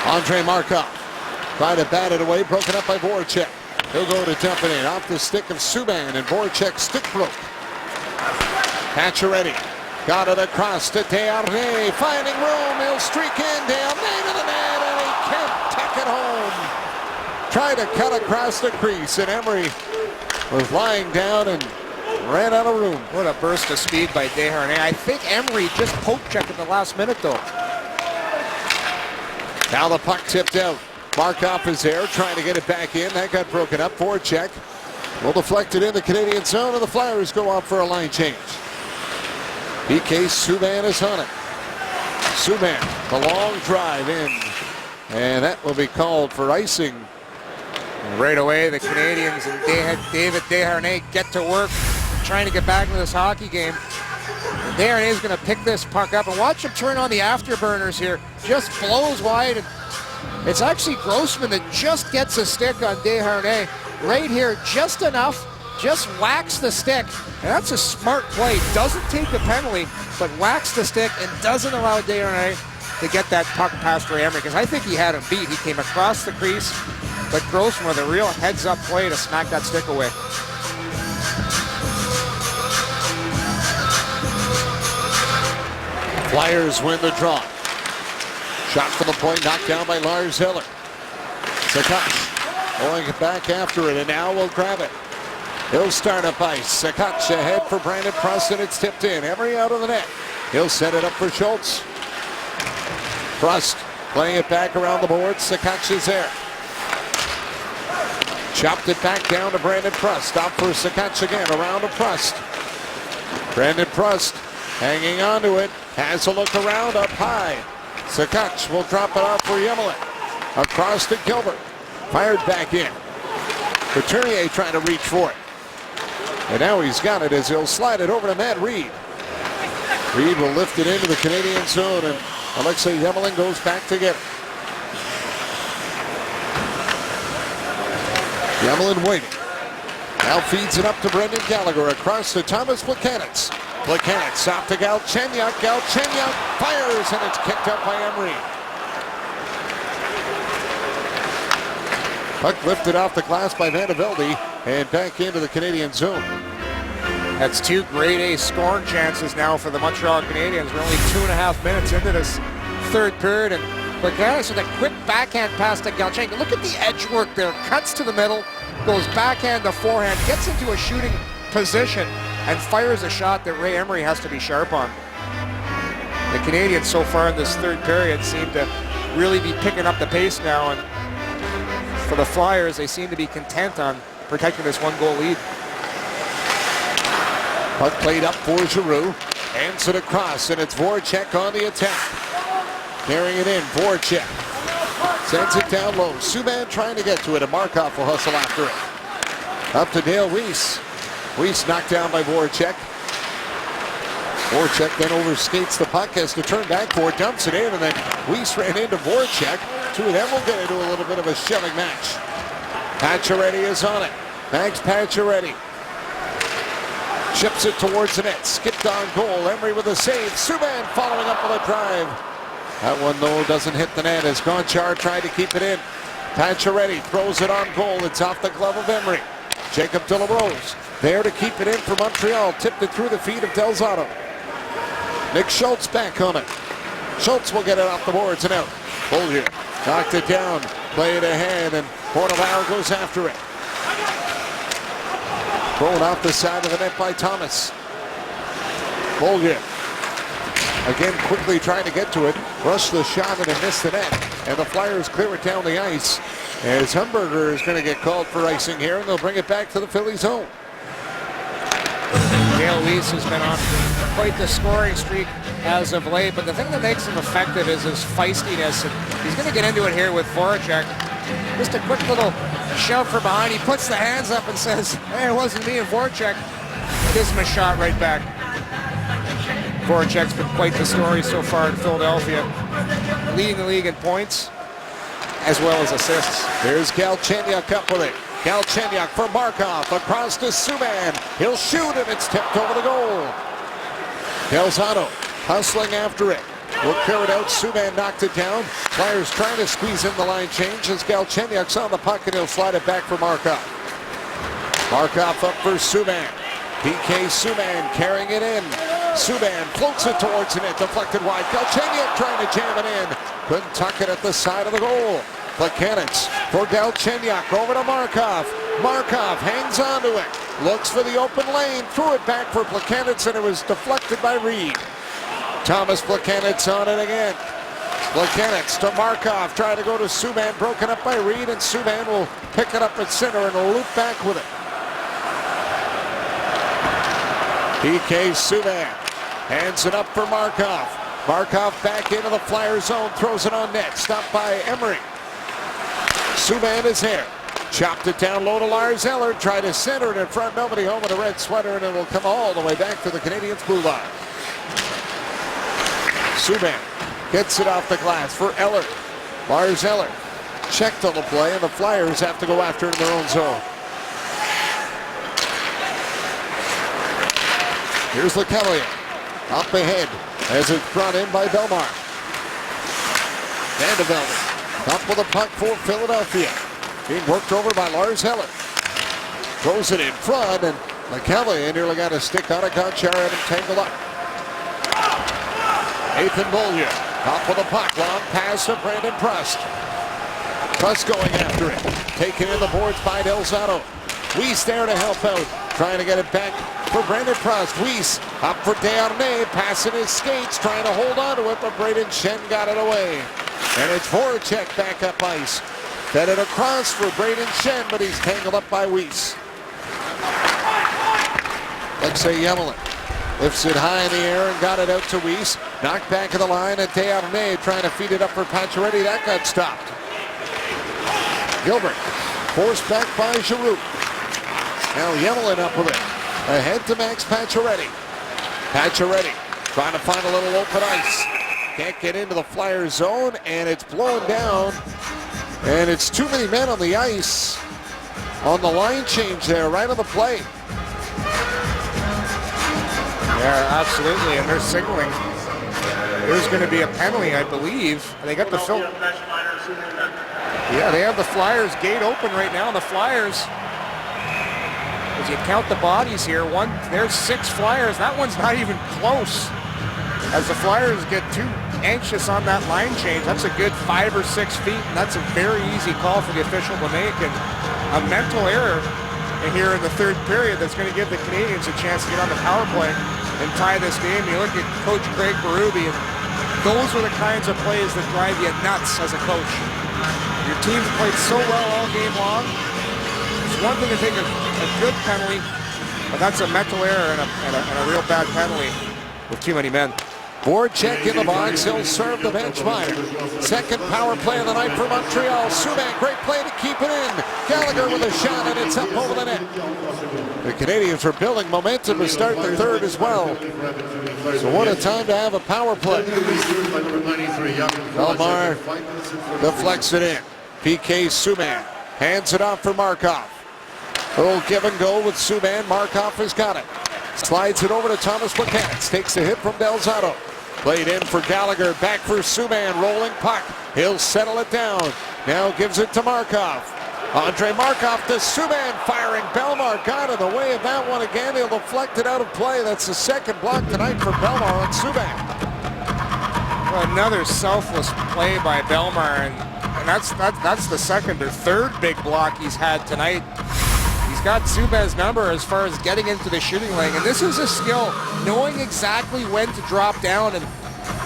Andrei Markov tried to bat it away, broken up by Voracek. He'll go to dump it in off the stick of Subban, and Voracek stick broke. Pacioretty got it across to Desharnais, finding room. He'll streak in, Desharnais to the net, and he can't tuck it home. Tried to cut across the crease, and Emery was lying down and ran out of room. What a burst of speed by Desharnais. I think Emery just poke checked in the last minute, though. Now the puck tipped out. Markov is there, trying to get it back in. That got broken up. Voracek will deflect it in the Canadian zone, and the Flyers go out for a line change. PK Subban is on it. Subban, the long drive in, and that will be called for icing. And right away, the Canadiens and David Desharnais get to work trying to get back into this hockey game. Desharnais is going to pick this puck up, and watch him turn on the afterburners here. Just blows wide, and it's actually Grossman that just gets a stick on Desharnais right here, just enough, just whacks the stick, and that's a smart play. Doesn't take the penalty, but whacks the stick and doesn't allow Desharnais to get that puck past Ray Emery, because I think he had him beat. He came across the crease, but Grossman with a real heads-up play to smack that stick away. Flyers win the draw. Shot from the point, knocked down by Lars Eller. Sakac going back after it, and now will grab it. He'll start up ice. Sakac ahead for Brandon Prust, and it's tipped in. Emery out of the net. He'll set it up for Schultz. Prust playing it back around the boards. Sakac is there. Chopped it back down to Brandon Prust. Stop for Sakac again, around to Prust. Brandon Prust hanging on to it. Has a look around up high. Sakac will drop it off for Yemelin. Across to Gilbert. Fired back in. Couturier trying to reach for it. And now he's got it as he'll slide it over to Matt Reed. Reed will lift it into the Canadian zone, and Alexei Yemelin goes back to get it. Yemelin waiting. Now feeds it up to Brendan Gallagher across to Thomas Plekanec. Plekanec off to Galchenyuk. Galchenyuk fires, and it's kicked up by Emery. Puck lifted off the glass by Van de Velde and back into the Canadian zone. That's 2 grade A scoring chances now for the Montreal Canadiens. We're only 2.5 minutes into this third period, and Plekanec with a quick backhand pass to Galchenyuk. Look at the edge work there. Cuts to the middle, goes backhand to forehand, gets into a shooting position, and fires a shot that Ray Emery has to be sharp on. The Canadiens so far in this third period seem to really be picking up the pace now, and for the Flyers, they seem to be content on protecting this 1-goal lead. Puck played up for Giroux. Hands it across, and it's Voracek on the attack. Carrying it in, Voracek sends it down low. Subban trying to get to it, and Markov will hustle after it. Up to Dale Weiss. Weiss knocked down by Voracek. Voracek then overskates the puck, has to turn back for it, dumps it in, and then Weiss ran into Voracek. Two of them will get into a little bit of a shoving match. Pacioretty is on it. Max Pacioretty chips it towards the net. Skipped on goal. Emery with a save. Subban following up with a drive. That one, though, doesn't hit the net as Gonchar tried to keep it in. Pacioretty throws it on goal. It's off the glove of Emery. Jacob de la Rose there to keep it in for Montreal. Tipped it through the feet of Del Zotto. Nick Schultz back on it. Schultz will get it off the boards and out. Beaulieu knocked it down. Play it ahead, and Portavaro goes after it. Thrown off the side of the net by Thomas. Beaulieu again quickly trying to get to it. Rushed the shot and it missed the net. And the Flyers clear it down the ice. As Humberger is going to get called for icing here, and they'll bring it back to the Philly zone. Dale Weiss has been on quite the scoring streak as of late, but the thing that makes him effective is his feistiness. And he's going to get into it here with Voracek. Just a quick little shove from behind. He puts the hands up and says, hey, it wasn't me, and Voracek gives him a shot right back. Voracek's been quite the story so far in Philadelphia, leading the league in points as well as assists. Here's Galchenyuk up with it. Galchenyuk for Markov, across to Subban. He'll shoot, and it's tipped over the goal. Del Zotto hustling after it. Will clear it out. Subban knocked it down. Flyers trying to squeeze in the line change as Galchenyuk's on the puck, and he'll slide it back for Markov. Markov up for Subban. PK Subban carrying it in. Subban floats it towards the net, deflected wide. Galchenyuk trying to jam it in. Couldn't tuck it at the side of the goal. Plekanec for Galchenyuk over to Markov. Markov hangs on to it. Looks for the open lane. Threw it back for Plekanec, and it was deflected by Reed. Thomas Plekanec on it again. Plekanec to Markov. Trying to go to Subban. Broken up by Reed, and Subban will pick it up at center and will loop back with it. PK Subban hands it up for Markov. Markov back into the Flyer zone. Throws it on net. Stopped by Emery. Subban is here. Chopped it down low to Lars Eller. Tried to center it in front. Nobody home with a red sweater, and it will come all the way back to the Canadiens' blue line. Subban gets it off the glass for Eller. Lars Eller checked on the play, and the Flyers have to go after it in their own zone. Here's LeCavalier up ahead as it's brought in by Belmar. Vandevelde up with a puck for Philadelphia. Being worked over by Lars Eller. Throws it in front, and LeCavalier nearly got a stick on it. Gonchar had him tangled up. Nathan Beaulieu up with a puck. Long pass to Brandon Prust. Prust going after it. Taken in the boards by Del Zotto. Weiss there to help out. Trying to get it back for Brandon Prust. Weiss up for Desharnais. Passing his skates. Trying to hold on to it, but Braden Schenn got it away. And it's Voracek back up ice. Fed it across for Braden Schenn, but he's tangled up by Weiss. Alexei Emelin lifts it high in the air and got it out to Weiss. Knocked back of the line, and Desharnais trying to feed it up for Pacioretty. That got stopped. Gilbert forced back by Giroux. Now Emelin up with it. Ahead to Max Pacioretty. Pacioretty trying to find a little open ice. Can't get into the Flyers zone, and it's blowing down. And it's too many men on the ice on the line change there, right on the play. Yeah, absolutely, and they're signaling there's going to be a penalty, I believe. They got the film. Yeah, they have the Flyers gate open right now. The Flyers, as you count the bodies here, there's 6 Flyers. That one's not even close. As the Flyers get too anxious on that line change, that's a good 5 or 6 feet, and that's a very easy call for the official to make, and a mental error here in the third period that's going to give the Canadiens a chance to get on the power play and tie this game. You look at Coach Craig Berube, and those are the kinds of plays that drive you nuts as a coach. Your team's played so well all game long. It's one thing to take a good penalty, but that's a mental error and a real bad penalty with too many men. Voracek in the box. He'll serve the bench minor. Second power play of the night for Montreal. Subban, great play to keep it in. Gallagher with a shot, and it's up over the net. The Canadiens are building momentum to start the third as well. So what a time to have a power play. Belmar deflects it in. PK Subban hands it off for Markov. little give and go with Subban. Markov has got it. Slides it over to Thomas Buchanan. Takes the hit from Delzato. Played in for Gallagher. Back for Subban. Rolling puck. He'll settle it down. Now gives it to Markov. Andre Markov to Subban. Firing. Bellemare got in the way of that one again. He'll deflect it out of play. That's the second block tonight for Bellemare on Subban. Well, another selfless play by Bellemare, and that's the second or third big block he's had tonight. He's got Subban's number as far as getting into the shooting lane, and this is a skill, knowing exactly when to drop down, and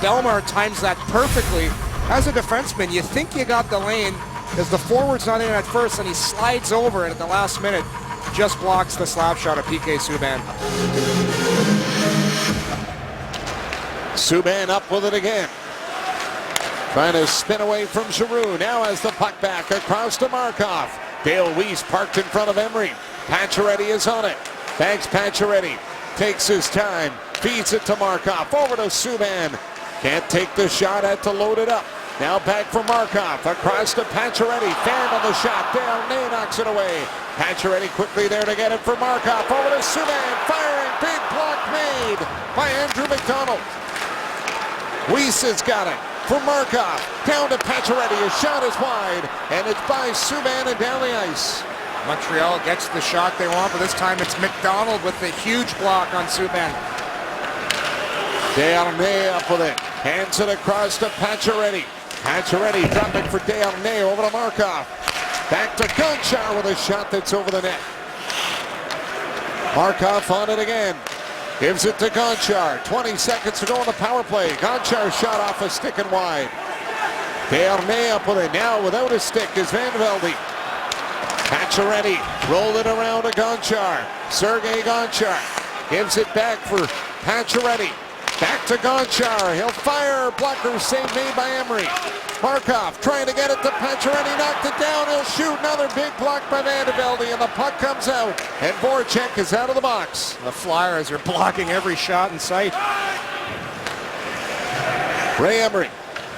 Bellemare times that perfectly. As a defenseman, you think you got the lane because the forward's not in at first, and he slides over, and at the last minute just blocks the slap shot of PK Subban. Subban up with it again. Trying to spin away from Giroux. Now has the puck back across to Markov. Dale Weiss parked in front of Emery. Pacioretty is on it. Thanks Pacioretty. Takes his time. Feeds it to Markov. Over to Subban. Can't take the shot. Had to load it up. Now back for Markov. Across to Pacioretty. Fan on the shot. Dale May knocks it away. Pacioretty quickly there to get it for Markov. Over to Subban. Firing. Big block made by Andrew McDonald. Weiss has got it for Markov. Down to Pacioretty. His shot is wide, and it's by Subban and down the ice. Montreal gets the shot they want, but this time it's McDonald with the huge block on Subban. Desharnais up with it. Hands it across to Pacioretty. Pacioretty dropping for Desharnais over to Markov. Back to Gonchar with a shot that's over the net. Markov on it again. Gives it to Gonchar. 20 seconds to go on the power play. Gonchar shot off a stick and wide. Desharnais up with it. Now without a stick is Van Velde. Pacioretty rolled it around to Gonchar. Sergei Gonchar gives it back for Pacioretty. Back to Gonchar. He'll fire. Blocker save made by Emery. Markov trying to get it to Pacioretty. Knocked it down. He'll shoot. Another big block by Van Velde, and the puck comes out. And Voracek is out of the box. The Flyers are blocking every shot in sight. Ray Emery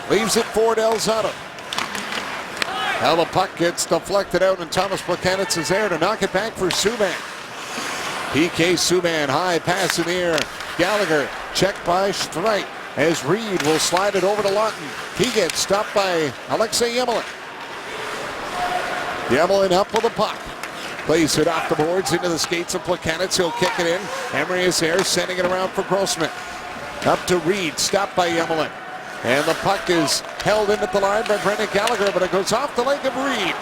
leaves it for Delzato. Now the puck gets deflected out, and Thomas Buchanan is there to knock it back for Subban. PK Subban, high pass in the air. Gallagher checked by Streit as Reed will slide it over to Lawton. He gets stopped by Alexei Yemelin. Yemelin up with the puck. Plays it off the boards into the skates of Plekanec. He'll kick it in. Emery is there, sending it around for Grossman. Up to Reed, stopped by Yemelin. And the puck is held in at the line by Brendan Gallagher, but it goes off the leg of Reed.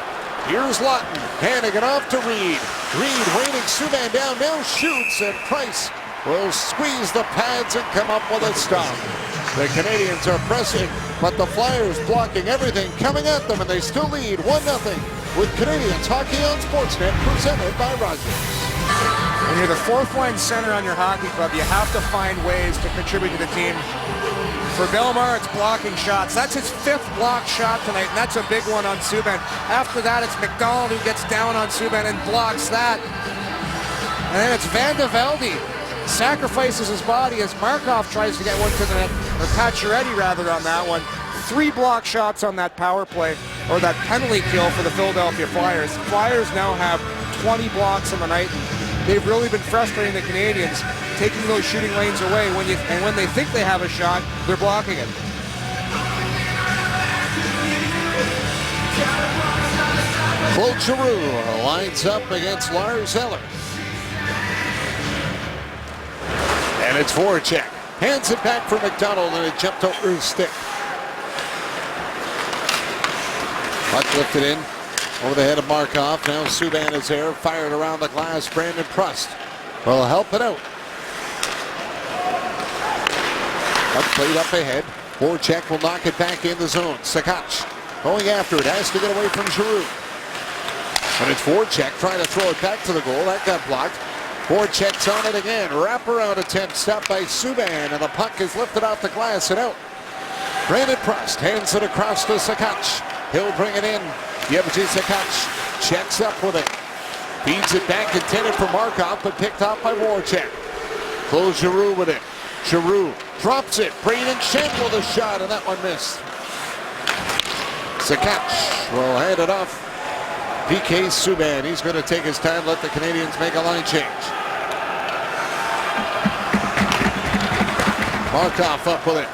Here's Lawton, handing it off to Reed. Reed waiting Subban down, now shoots, and Price will squeeze the pads and come up with a stop. The Canadians are pressing, but the Flyers blocking everything coming at them, and they still lead 1-0 with Canadians Hockey on Sportsnet, presented by Rogers. When you're the fourth line center on your hockey club, you have to find ways to contribute to the team. For Bellemare, it's blocking shots. That's his fifth block shot tonight, and that's a big one on Subban. After that, it's McDonald who gets down on Subban and blocks that. And then it's Van Velde. Sacrifices his body as Markov tries to get one to the net, or Pacioretty rather on that one. 3 block shots on that power play, or that penalty kill for the Philadelphia Flyers. The Flyers now have 20 blocks on the night. They've really been frustrating the Canadians, taking those shooting lanes away. And when they think they have a shot, they're blocking it. Claude Giroux lines up against Lars Eller. And it's Voracek. Hands it back for McDonald, and it jumped over his stick. Puck lifted in over the head of Markov. Now Subban is there, fired around the glass. Brandon Prust will help it out. Puck played up ahead. Voracek will knock it back in the zone. Sakac going after it, has to get away from Giroux. And it's Voracek trying to throw it back to the goal. That got blocked. Voracek's on it again. Wraparound attempt stopped by Subban, and the puck is lifted off the glass and out. Brandon Prust hands it across to Sakac. He'll bring it in. Yevgeny Sakac checks up with it. Feeds it back, intended for Markov, but picked off by Voracek. Claude Giroux with it. Giroux drops it. Braden Shen with a shot, and that one missed. Sakac will hand it off PK Subban, he's going to take his time, let the Canadians make a line change. Markov up with it.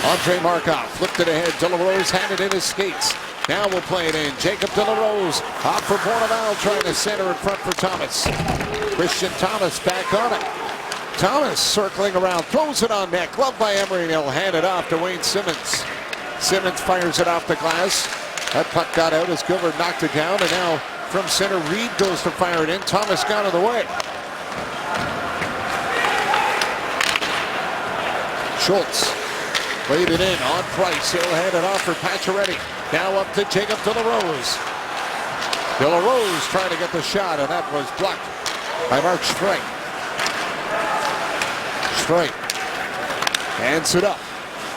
Andre Markov flipped it ahead. De La Rose had it in his skates. Now we'll play it in. Jacob De La Rose off for Bourneval, trying to center in front for Thomas. Christian Thomas back on it. Thomas circling around, throws it on net. Glove by Emery, and he'll hand it off to Wayne Simmons. Simmons fires it off the glass. That puck got out as Gilbert knocked it down, and now from center, Reed goes to fire it in. Thomas got out of the way. Schultz played it in on Price. He'll hand it off for Pacioretty. Now up to Jacob De La Rose. De La Rose trying to get the shot, and that was blocked by Mark Streit. Streit hands it up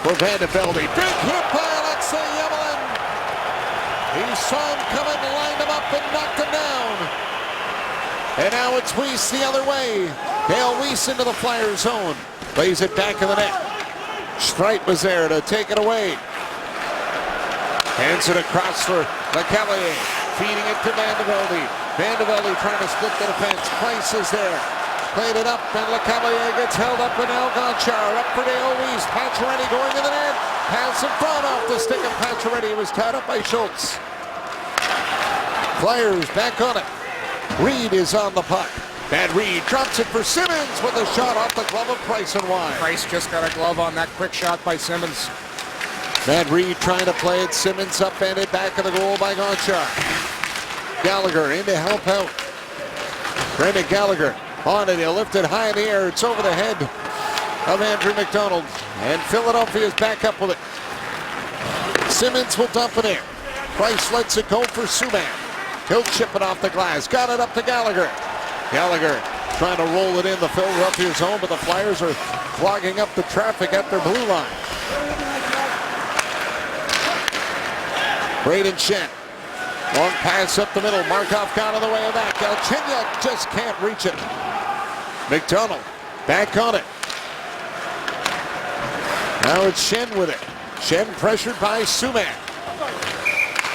for Van de Velde. Big hit by Alexei Yamelin. He saw him coming, lined him up, and knocked him down. And now it's Weiss the other way. Dale Weiss into the Flyers zone. Lays it back in the net. Streit was there to take it away. Hands it across for LeCavalier. Feeding it to Van de Velde. Van de Velde trying to split the defense. Price is there. Played it up, and LeCavalier gets held up, and now Gonchar up for Dale Weiss. Pacioretty going to the net. Pass in front off the stick of Pacioretty. Was tied up by Schultz. Flyers back on it. Reed is on the puck. Matt Reed drops it for Simmons with a shot off the glove of Price and wide. Price just got a glove on that quick shot by Simmons. Matt Reed trying to play it. Simmons upended back of the goal by Gonchar. Gallagher in to help out. Brendan Gallagher on it. He'll lift it high in the air. It's over the head of Andrew McDonald. And Philadelphia's back up with it. Simmons will dump it in. Price lets it go for Subban. He'll chip it off the glass. Got it up to Gallagher. Gallagher trying to roll it in the Philadelphia zone, but the Flyers are clogging up the traffic at their blue line. Braden Shen. Long pass up the middle. Markov got in the way of that. Galchenyuk just can't reach it. McDonald back on it. Now it's Shen with it. Shen pressured by Subban.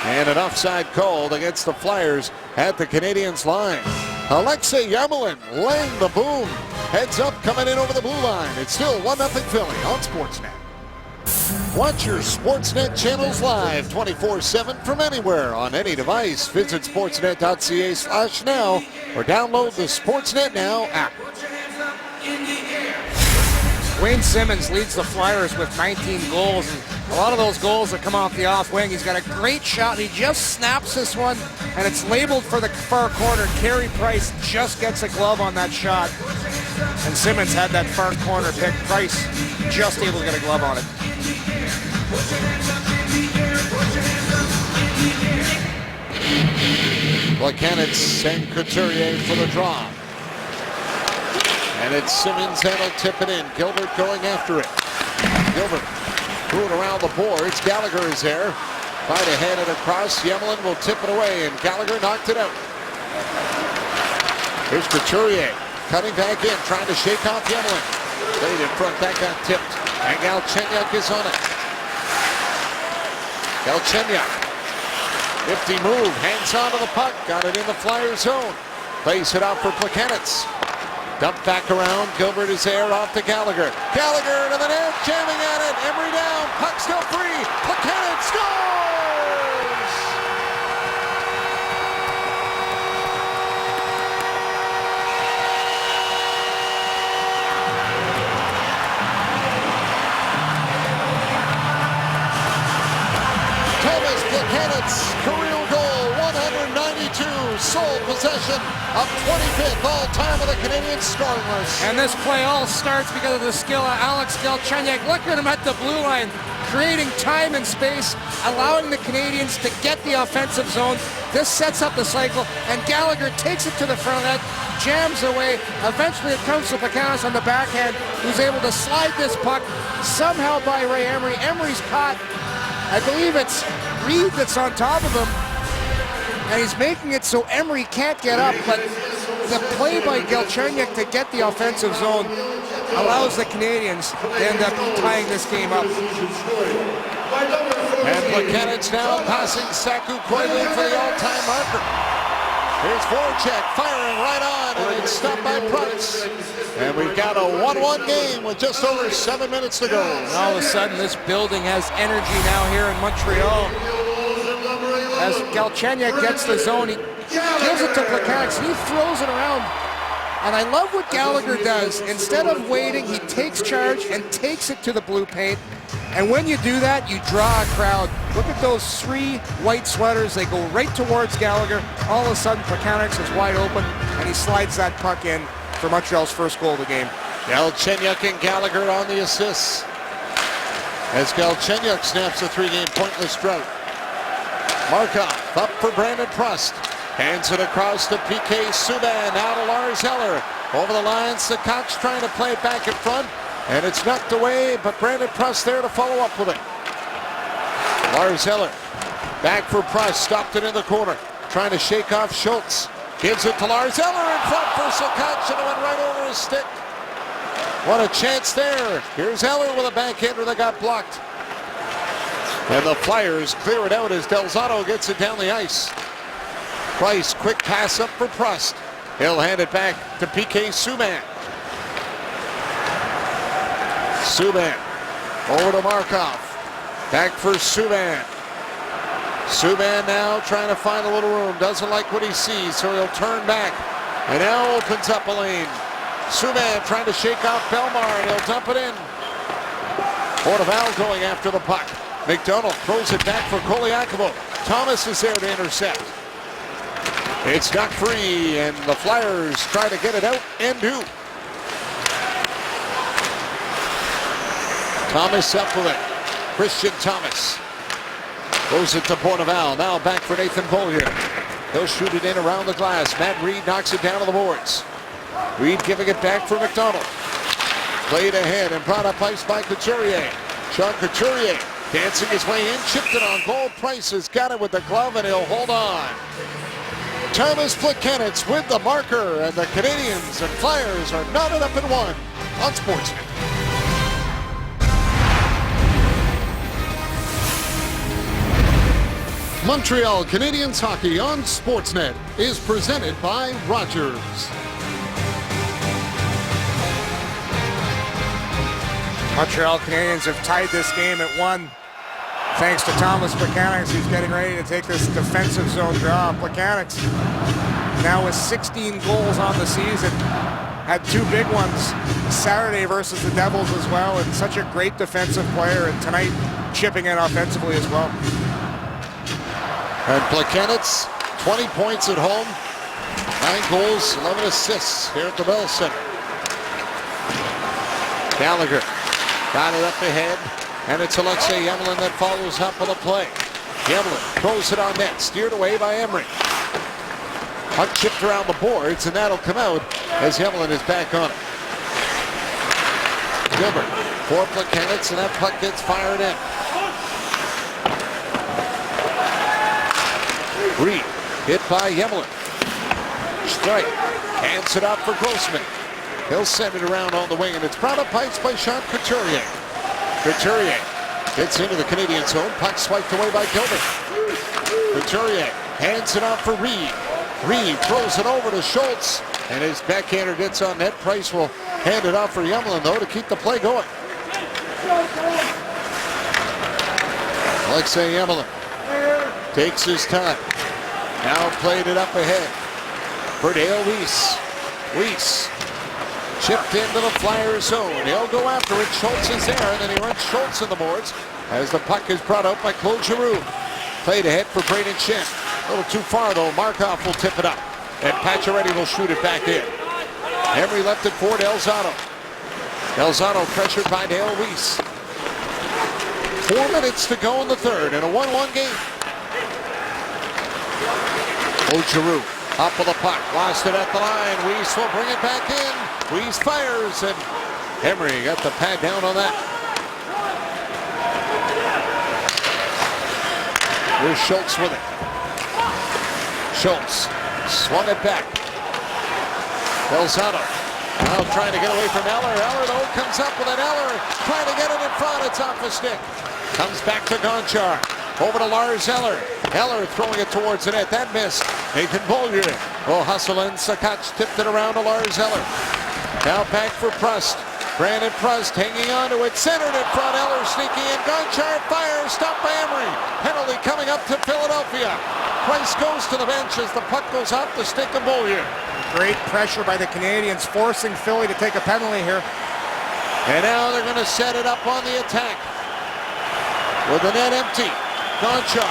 And an offside called against the Flyers at the Canadiens line. Alexei Yamelin laying the boom. Heads up, coming in over the blue line. It's still 1-0 Philly on Sportsnet. Watch your Sportsnet channels live 24/7 from anywhere on any device. Visit sportsnet.ca/now or download the Sportsnet Now app. Wayne Simmons leads the Flyers with 19 goals, and a lot of those goals that come off the off wing. He's got a great shot. He just snaps this one, and it's labeled for the far corner. Carey Price just gets a glove on that shot, and Simmons had that far corner pick. Price just able to get a glove on it. Plekanec and Couturier for the draw. And it's Simmons and he'll tip it in. Gilbert going after it. Gilbert threw it around the boards. Gallagher is there. Try to hand it across. Yamelin will tip it away, and Gallagher knocked it out. Here's Couturier cutting back in, trying to shake off Yamelin. Laid in front, that got tipped. And Galchenyuk is on it. Galchenyuk. Nifty move, hangs onto the puck. Got it in the Flyers zone. Plays it out for Plekanec. Dump back around. Gilbert is there off to Gallagher. Gallagher to the net, jamming at it. Emery down. Puck still free. Plekanec scores! Thomas Plekanec, career goal, 192. Sole possession of 25th all-time of the Canadian scoring list. And this play all starts because of the skill of Alex Galchenyuk. Look at him at the blue line, creating time and space, allowing the Canadians to get the offensive zone. This sets up the cycle, and Gallagher takes it to the front of that, jams away. Eventually it comes to Plekanec on the backhand, who's able to slide this puck somehow by Ray Emery. Emery's caught. I believe it's Reed that's on top of him, and he's making it so Emery can't get up, but the play by Galchenyuk to get the offensive zone allows the Canadians to end up tying this game up. And Plekanec now passing Saku Koivu for the all-time marker. Here's Voracek firing right on, and it's stopped by Price. And we've got a 1-1 game with just over 7 minutes to go. And all of a sudden, this building has energy now here in Montreal. As Galchenyuk gets the zone, he gives it to Plekanec, and he throws it around. And I love what Gallagher does. Instead of waiting, he takes charge and takes it to the blue paint. And when you do that, you draw a crowd. Look at those 3 white sweaters. They go right towards Gallagher. All of a sudden, Plekanec is wide open, and he slides that puck in for Montreal's first goal of the game. Galchenyuk and Gallagher on the assists. As Galchenyuk snaps a 3-game pointless drought. Markov up for Brandon Prust. Hands it across to PK Subban. Now to Lars Eller. Over the line, Sakic trying to play it back in front. And it's knocked away, but Brandon Prust there to follow up with it. Lars Eller back for Prust. Stopped it in the corner. Trying to shake off Schultz. Gives it to Lars Eller in front for Sakic, and it went right over his stick. What a chance there. Here's Eller with a backhander that got blocked. And the Flyers clear it out as Delzato gets it down the ice. Price, quick pass up for Prust. He'll hand it back to PK Subban. Subban over to Markov. Back for Subban. Subban now trying to find a little room. Doesn't like what he sees, so he'll turn back. And now opens up a lane. Subban trying to shake off Belmar, and he'll dump it in. Portaval going after the puck. McDonald throws it back for Koliakovo. Thomas is there to intercept. It's not free, and the Flyers try to get it out and do. Thomas up with it. Christian Thomas. Throws it to Portaval. Now back for Nathan Beaulieu. He'll shoot it in around the glass. Matt Reed knocks it down to the boards. Reed giving it back for McDonald. Played ahead and brought up ice by Couturier. Sean Couturier dancing his way in. Chipped it on goal. Price has got it with the glove, and he'll hold on. Thomas Plekanec with the marker, and the Canadians and Flyers are knotted up in 1 on Sportsnet. Montreal Canadiens hockey on Sportsnet is presented by Rogers. Montreal Canadiens have tied this game at 1. Thanks to Thomas Plekanec, who's getting ready to take this defensive zone draw. Plekanec now with 16 goals on the season. Had 2 big ones Saturday versus the Devils as well, and such a great defensive player, and tonight chipping in offensively as well. And Plekanec, 20 points at home, 9 goals, 11 assists here at the Bell Center. Gallagher got it up ahead, and it's Alexei Emelin that follows up with a play. Emelin throws it on net, steered away by Emery. Puck chipped around the boards, and that'll come out as Emelin is back on it. Gilbert for Plekanec, and that puck gets fired in. Reed hit by Emelin. Strike hands it up for Grossman. He'll send it around on the wing, and it's brought up ice by Sean Couturier. Couturier gets into the Canadian zone. Puck swiped away by Gilbert. Couturier hands it off for Reed. Reed throws it over to Schultz, and his backhander gets on net. Price will hand it off for Emelin, though, to keep the play going. Alexei Emelin takes his time. Now played it up ahead for Dale Weiss. Weiss chipped into the Flyers zone. He'll go after it. Schultz is there, and then he runs Schultz in the boards as the puck is brought out by Claude Giroux. Played ahead for Braden Shen. A little too far, though. Markov will tip it up, and Pacioretty will shoot it back in. Emery left it for Delzato. Delzato pressured by Dale Weiss. 4 minutes to go in the third in a 1-1 game. Claude Giroux up with the puck. Lost it at the line. Weiss will bring it back in. Weiss fires, and Emery got the pad down on that. Here's Schultz with it. Schultz swung it back. Delzato Now trying to get away from Eller. Eller, though, comes up with an Eller. Trying to get it in front. It's off the stick. Comes back to Gonchar. Over to Lars Eller. Eller throwing it towards the net. That missed. Nathan Beaulieu will hustle in. Sakac tipped it around to Lars Eller. Now back for Prust. Brandon Prust hanging on to it. Centered in front. Eller sneaking in. Gonchar fires. Stopped by Emery. Penalty coming up to Philadelphia. Price goes to the bench as the puck goes off the stick of Beaulieu. Great pressure by the Canadians, forcing Philly to take a penalty here. And now they're going to set it up on the attack. With the net empty. Gonchar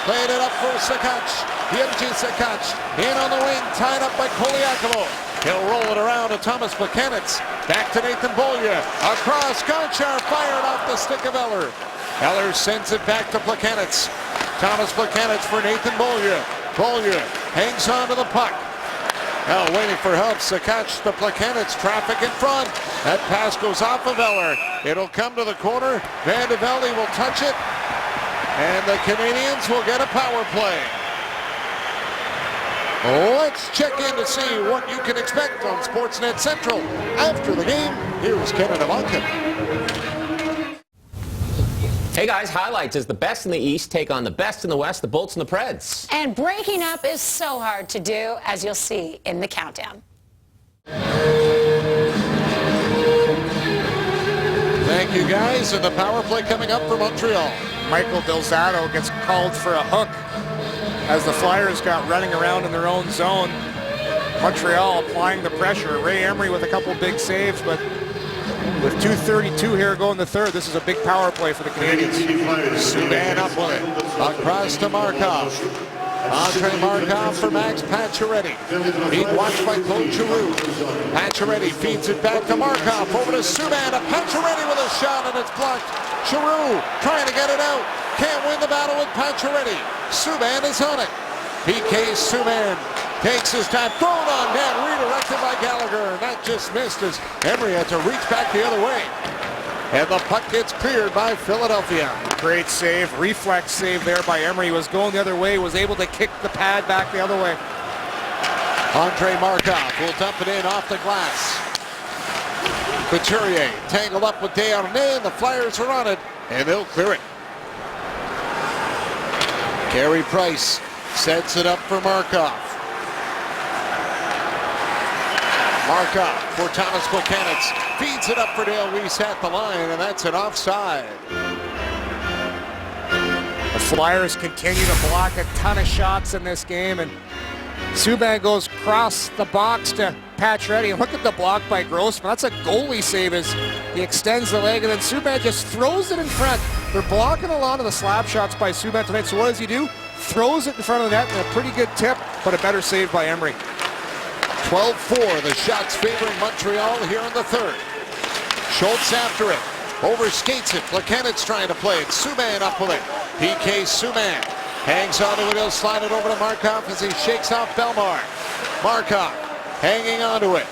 played it up for Sakac. Jiri Sakac in on the wing, tied up by Koliakovo. He'll roll it around to Thomas Plekanec. Back to Nathan Beaulieu. Across, Gonchar fired off the stick of Eller. Eller sends it back to Plekanec. Thomas Plekanec for Nathan Beaulieu. Beaulieu hangs on to the puck. Now waiting for help. Sakac to Plekanec. Traffic in front. That pass goes off of Eller. It'll come to the corner. Van de Velde will touch it. And the Canadians will get a power play. Let's check in to see what you can expect on Sportsnet Central. After the game, here's Kenan Ivankin. Hey guys, highlights as the best in the East take on the best in the West, the Bolts and the Preds. And breaking up is so hard to do, as you'll see in the countdown. Thank you, guys. And the power play coming up for Montreal. Michael Del Zotto gets called for a hook as the Flyers got running around in their own zone. Montreal applying the pressure. Ray Emery with a couple big saves, but with 2:32 here going the third, this is a big power play for the Canadians. Subban up with it. Across to Markov. Andre Markov for Max Pacioretty. Being watched by Claude Giroux. Pacioretty feeds it back to Markov. Over to Subban. To Pacioretty with a shot, and it's blocked. Giroux trying to get it out. Can't win the battle with Pacioretty. Subban is on it. PK Subban takes his time. Thrown on net. Redirected by Gallagher. And that just missed as Emery had to reach back the other way. And the puck gets cleared by Philadelphia. Great save, reflex save there by Emery. Was going the other way, was able to kick the pad back the other way. Andre Markov will dump it in off the glass. Couturier tangled up with Desharnais, and the Flyers are on it, and they'll clear it. Carey Price sets it up for Markov. Markov for Thomas Plekanec. Feeds it up for Dale Weiss at the line, and that's an offside. The Flyers continue to block a ton of shots in this game, and Subban goes across the box to Pacioretty. Look at the block by Grossman. That's a goalie save as he extends the leg, and then Subban just throws it in front. They're blocking a lot of the slap shots by Subban tonight, so what does he do? Throws it in front of the net, and a pretty good tip, but a better save by Emery. 12-4, the shots favoring Montreal here in the third. Schultz after it, overskates it. Plekanec trying to play it. Subban up with it. PK Subban hangs on to it. He'll slide it over to Markov as he shakes off Bellemare. Markov hanging on to it.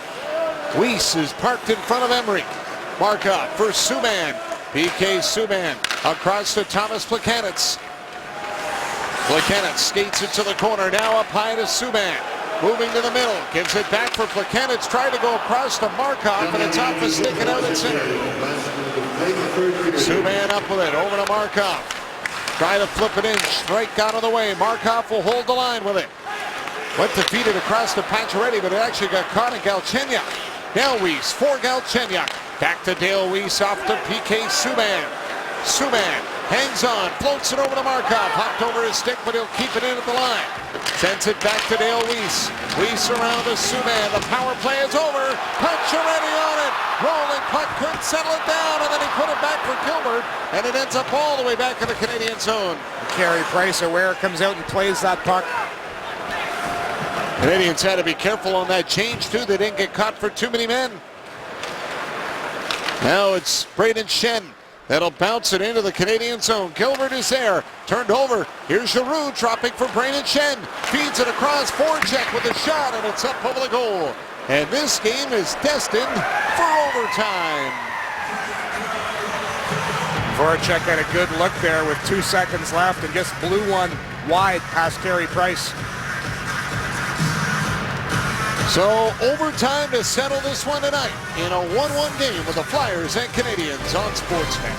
Weiss is parked in front of Emery. Markov for Subban. PK Subban across to Thomas Plekanec. Plekanec skates it to the corner. Now up high to Subban. Moving to the middle, gives it back for Plekanec, trying to go across to Markov, and it's off the stick and out at center. Subban up with it, over to Markov. Try to flip it in, strike out of the way. Markov will hold the line with it. Went to feed it across to Pacioretty, but it actually got caught in Galchenyuk. Dale Weiss for Galchenyuk. Back to Dale Weiss off to PK Subban. Subban hangs on, floats it over to Markov. Hopped over his stick, but he'll keep it in at the line. Sends it back to Dale Weiss. Weiss around to Subban. The power play is over. Pacioretty on it. Rolling puck, couldn't settle it down, and then he put it back for Gilbert, and it ends up all the way back in the Canadian zone. Carey Price aware, comes out and plays that puck. Canadians had to be careful on that change, too. They didn't get caught for too many men. Now it's Brayden Schenn. That'll bounce it into the Canadian zone. Gilbert is there. Turned over. Here's Giroux dropping for Brayden Schenn. Feeds it across. Forecheck with a shot, and it's up over the goal. And this game is destined for overtime. Voracek had a good look there with 2 seconds left and just blew one wide past Carey Price. So overtime to settle this one tonight in a 1-1 game with the Flyers and Canadians on Sportsnet.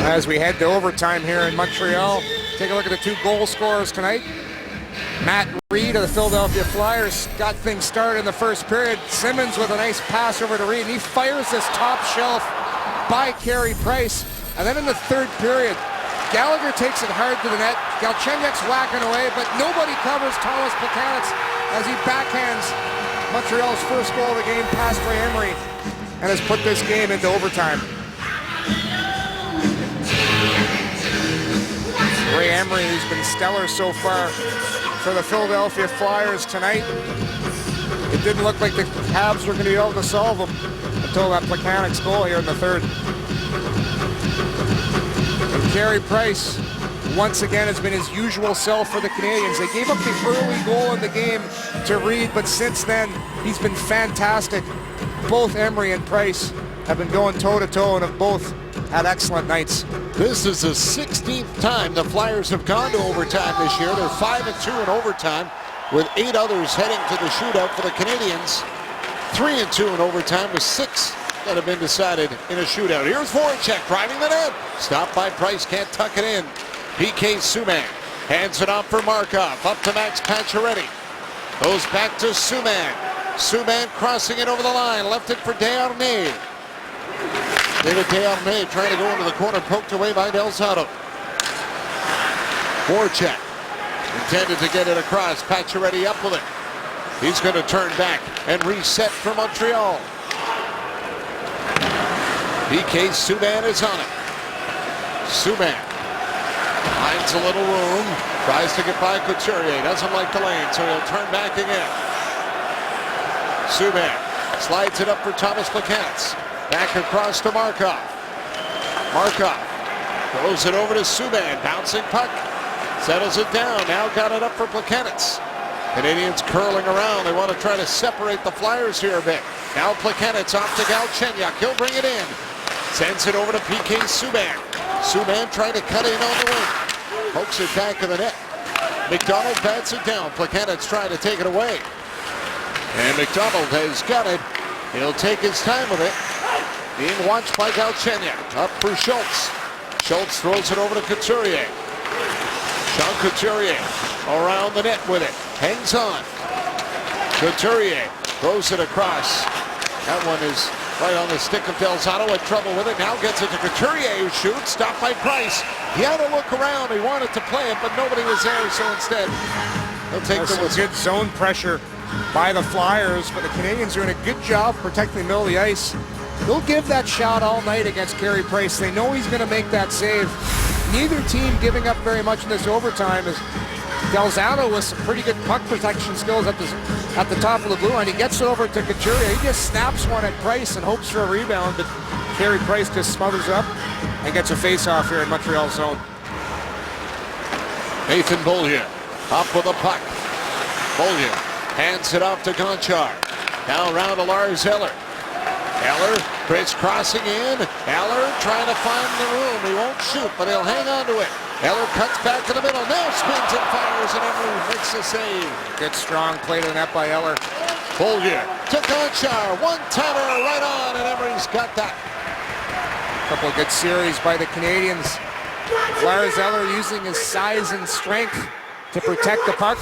As we head to overtime here in Montreal, take a look at the two goal scorers tonight. Matt Reed of the Philadelphia Flyers got things started in the first period. Simmons with a nice pass over to Reed, and he fires this top shelf by Carey Price. And then in the third period, Gallagher takes it hard to the net. Galchenyuk's whacking away, but nobody covers Thomas Plekanec as he backhands Montreal's first goal of the game past Ray Emery and has put this game into overtime. Ray Emery, who's been stellar so far for the Philadelphia Flyers tonight. It didn't look like the Habs were going to be able to solve them until that Plekanec's goal here in the third. And Carey Price, once again, has been his usual self for the Canadians. They gave up the early goal in the game to Reed, but since then, he's been fantastic. Both Emery and Price have been going toe-to-toe and have both had excellent nights. This is the 16th time the Flyers have gone to overtime this year. They're 5-2 in overtime, with 8 others heading to the shootout for the Canadians. 3-2 in overtime, with 6 that have been decided in a shootout. Here's Voracek driving the net. Stopped by Price, can't tuck it in. PK Subban hands it off for Markov. Up to Max Pacioretty. Goes back to Subban. Subban crossing it over the line. Left it for Desharnais. David Desharnais trying to go into the corner, poked away by Delzato. Voracek intended to get it across. Pacioretty up with it. He's going to turn back and reset for Montreal. PK Subban is on it. Subban finds a little room, tries to get by Couturier, doesn't like the lane, so he'll turn back again. Subban slides it up for Thomas Plekanec. Back across to Markov. Markov throws it over to Subban, bouncing puck, settles it down, now got it up for Plekanec. Canadians curling around, they want to try to separate the Flyers here a bit. Now Plekanec off to Galchenyuk, he'll bring it in. Sends it over to PK Subban. Subban trying to cut in on the wing. Pokes it back of the net. McDonald bats it down. Plekanec trying to take it away. And McDonald has got it. He'll take his time with it. Being watched by Galchenyuk. Up for Schultz. Schultz throws it over to Couturier. Sean Couturier around the net with it. Hangs on. Couturier throws it across. That one is right on the stick of Delzato, in trouble with it. Now gets it to Couturier, who shoots. Stopped by Price. He had to look around. He wanted to play it, but nobody was there, so instead he'll take the whistle. Good zone pressure by the Flyers, but the Canadians are doing a good job protecting the middle of the ice. They'll give that shot all night against Carey Price. They know he's going to make that save. Neither team giving up very much in this overtime, as Delzato with some pretty good puck protection skills at the top of the blue line. He gets it over to Couturier. He just snaps one at Price and hopes for a rebound, but Carey Price just smothers up and gets a face-off here in Montreal zone. Nathan Beaulieu up with a puck. Beaulieu hands it off to Gonchar. Now around to Lars Eller. Eller, crisscrossing in. Eller trying to find the room. He won't shoot, but he'll hang on to it. Eller cuts back to the middle. Now spins and fires, and Emery makes the save. Good strong play to the net by Eller. Beaulieu to Gonchar. One-timer right on, and Emery's got that. A couple of good series by the Canadians. Lars Eller using his size and strength to protect the puck.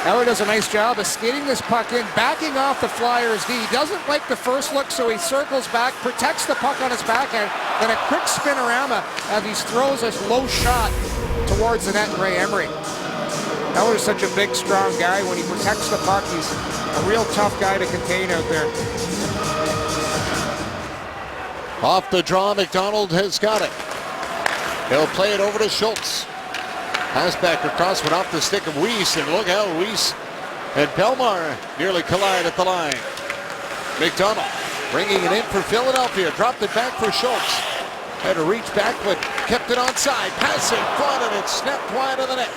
Eller does a nice job of skating this puck in, backing off the Flyers D. He doesn't like the first look, so he circles back, protects the puck on his backhand, then a quick spinorama as he throws a low shot towards the net and Ray Emery. Eller's such a big, strong guy. When he protects the puck, he's a real tough guy to contain out there. Off the draw, McDonald has got it. He'll play it over to Schultz. Pass back across, went off the stick of Weiss, and look how Weiss and Bellemare nearly collide at the line. McDonald bringing it in for Philadelphia, dropped it back for Schultz. Had to reach back, but kept it onside. Passing front, and it snapped wide of the net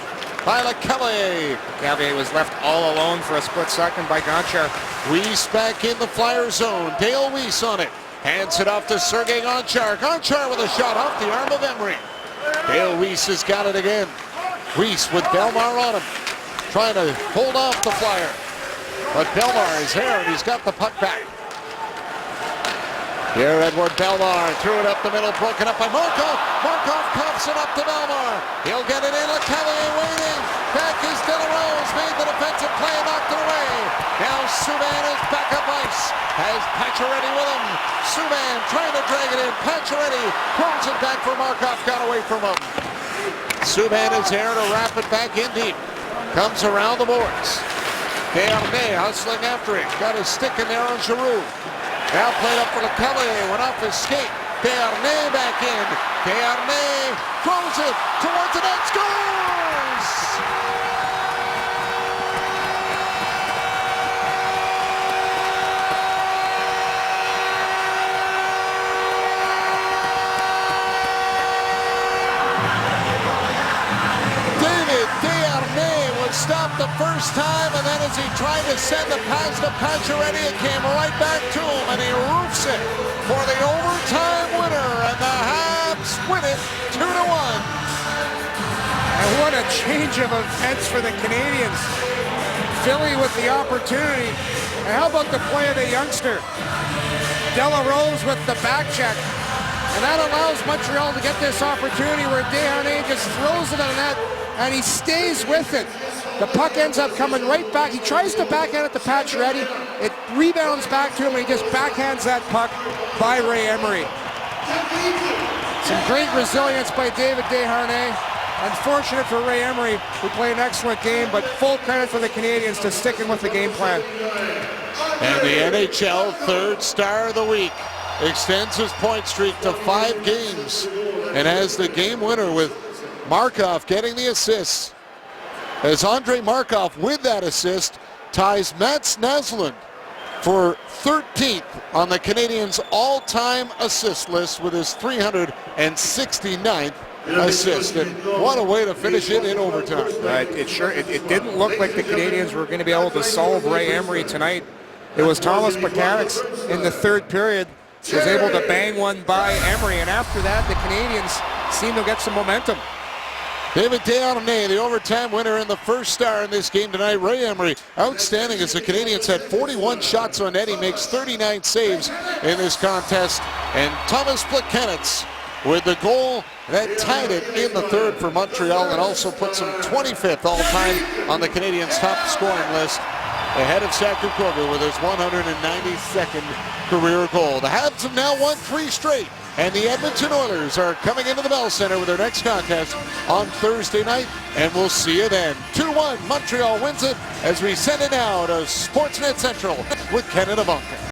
by LeCavalier. LeCavalier was left all alone for a split second by Gonchar. Weiss back in the Flyer zone. Dale Weiss on it. Hands it off to Sergei Gonchar. Gonchar with a shot off the arm of Emery. Dale Weiss has got it again. Weiss with Bellemare on him. trying to hold off the Flyer. But Bellemare is there, and he's got the puck back. Here, Edward Bellemare threw it up the middle, broken up by Markov. Markov cuffs it up to Bellemare. He'll get it in. LeCavalier waiting. Back is De La Rose. Made the defensive play, knocked it away. Now Subban is back up ice. Has Pacioretty with him. Subban trying to drag it in. Pacioretty pulls it back for Markov. Got away from him. Subban is there to wrap it back in deep. Comes around the boards. Desharnais hustling after it. Got his stick in there on Giroux. Now played up for LeCavalier, went off his skate. Desharnais back in. Desharnais throws it towards the net, scores! David Desharnais was stopped the first time, and then as he tried to send the pass to Pacioretty, it came right back to him, and he roofs it for the overtime winner, and the Habs win it 2-1. And what a change of events for the Canadians. Philly with the opportunity. And how about the play of the youngster? De La Rose with the back check. And that allows Montreal to get this opportunity where Desharnais just throws it on the net, and he stays with it. The puck ends up coming right back. He tries to backhand it to Pacioretty. It rebounds back to him, and he just backhands that puck by Ray Emery. Some great resilience by David Desharnais. Unfortunate for Ray Emery, who played an excellent game, but full credit for the Canadians to sticking with the game plan. And the NHL third star of the week extends his point streak to 5 games and has the game winner with Markov getting the assist. As Andrei Markov with that assist ties Mats Naslund for 13th on the Canadiens' all-time assist list with his 369th assist. And what a way to finish it in overtime. Right, it didn't look like the Canadians were going to be able to solve Ray Emery tonight. It was Thomas Plekanec in the third period who was able to bang one by Emery, and after that the Canadians seemed to get some momentum. David Desharnais, the overtime winner and the first star in this game tonight. Ray Emery, outstanding as the Canadians had 41 shots on net. He makes 39 saves in this contest. And Thomas Plekanec with the goal that tied it in the third for Montreal and also puts him 25th all-time on the Canadiens' top scoring list, ahead of Saku Koivu with his 192nd career goal. The Habs have now won 3 straight, and the Edmonton Oilers are coming into the Bell Center with their next contest on Thursday night, and we'll see you then. 2-1, Montreal wins it as we send it now to Sportsnet Central with Canada Bunker.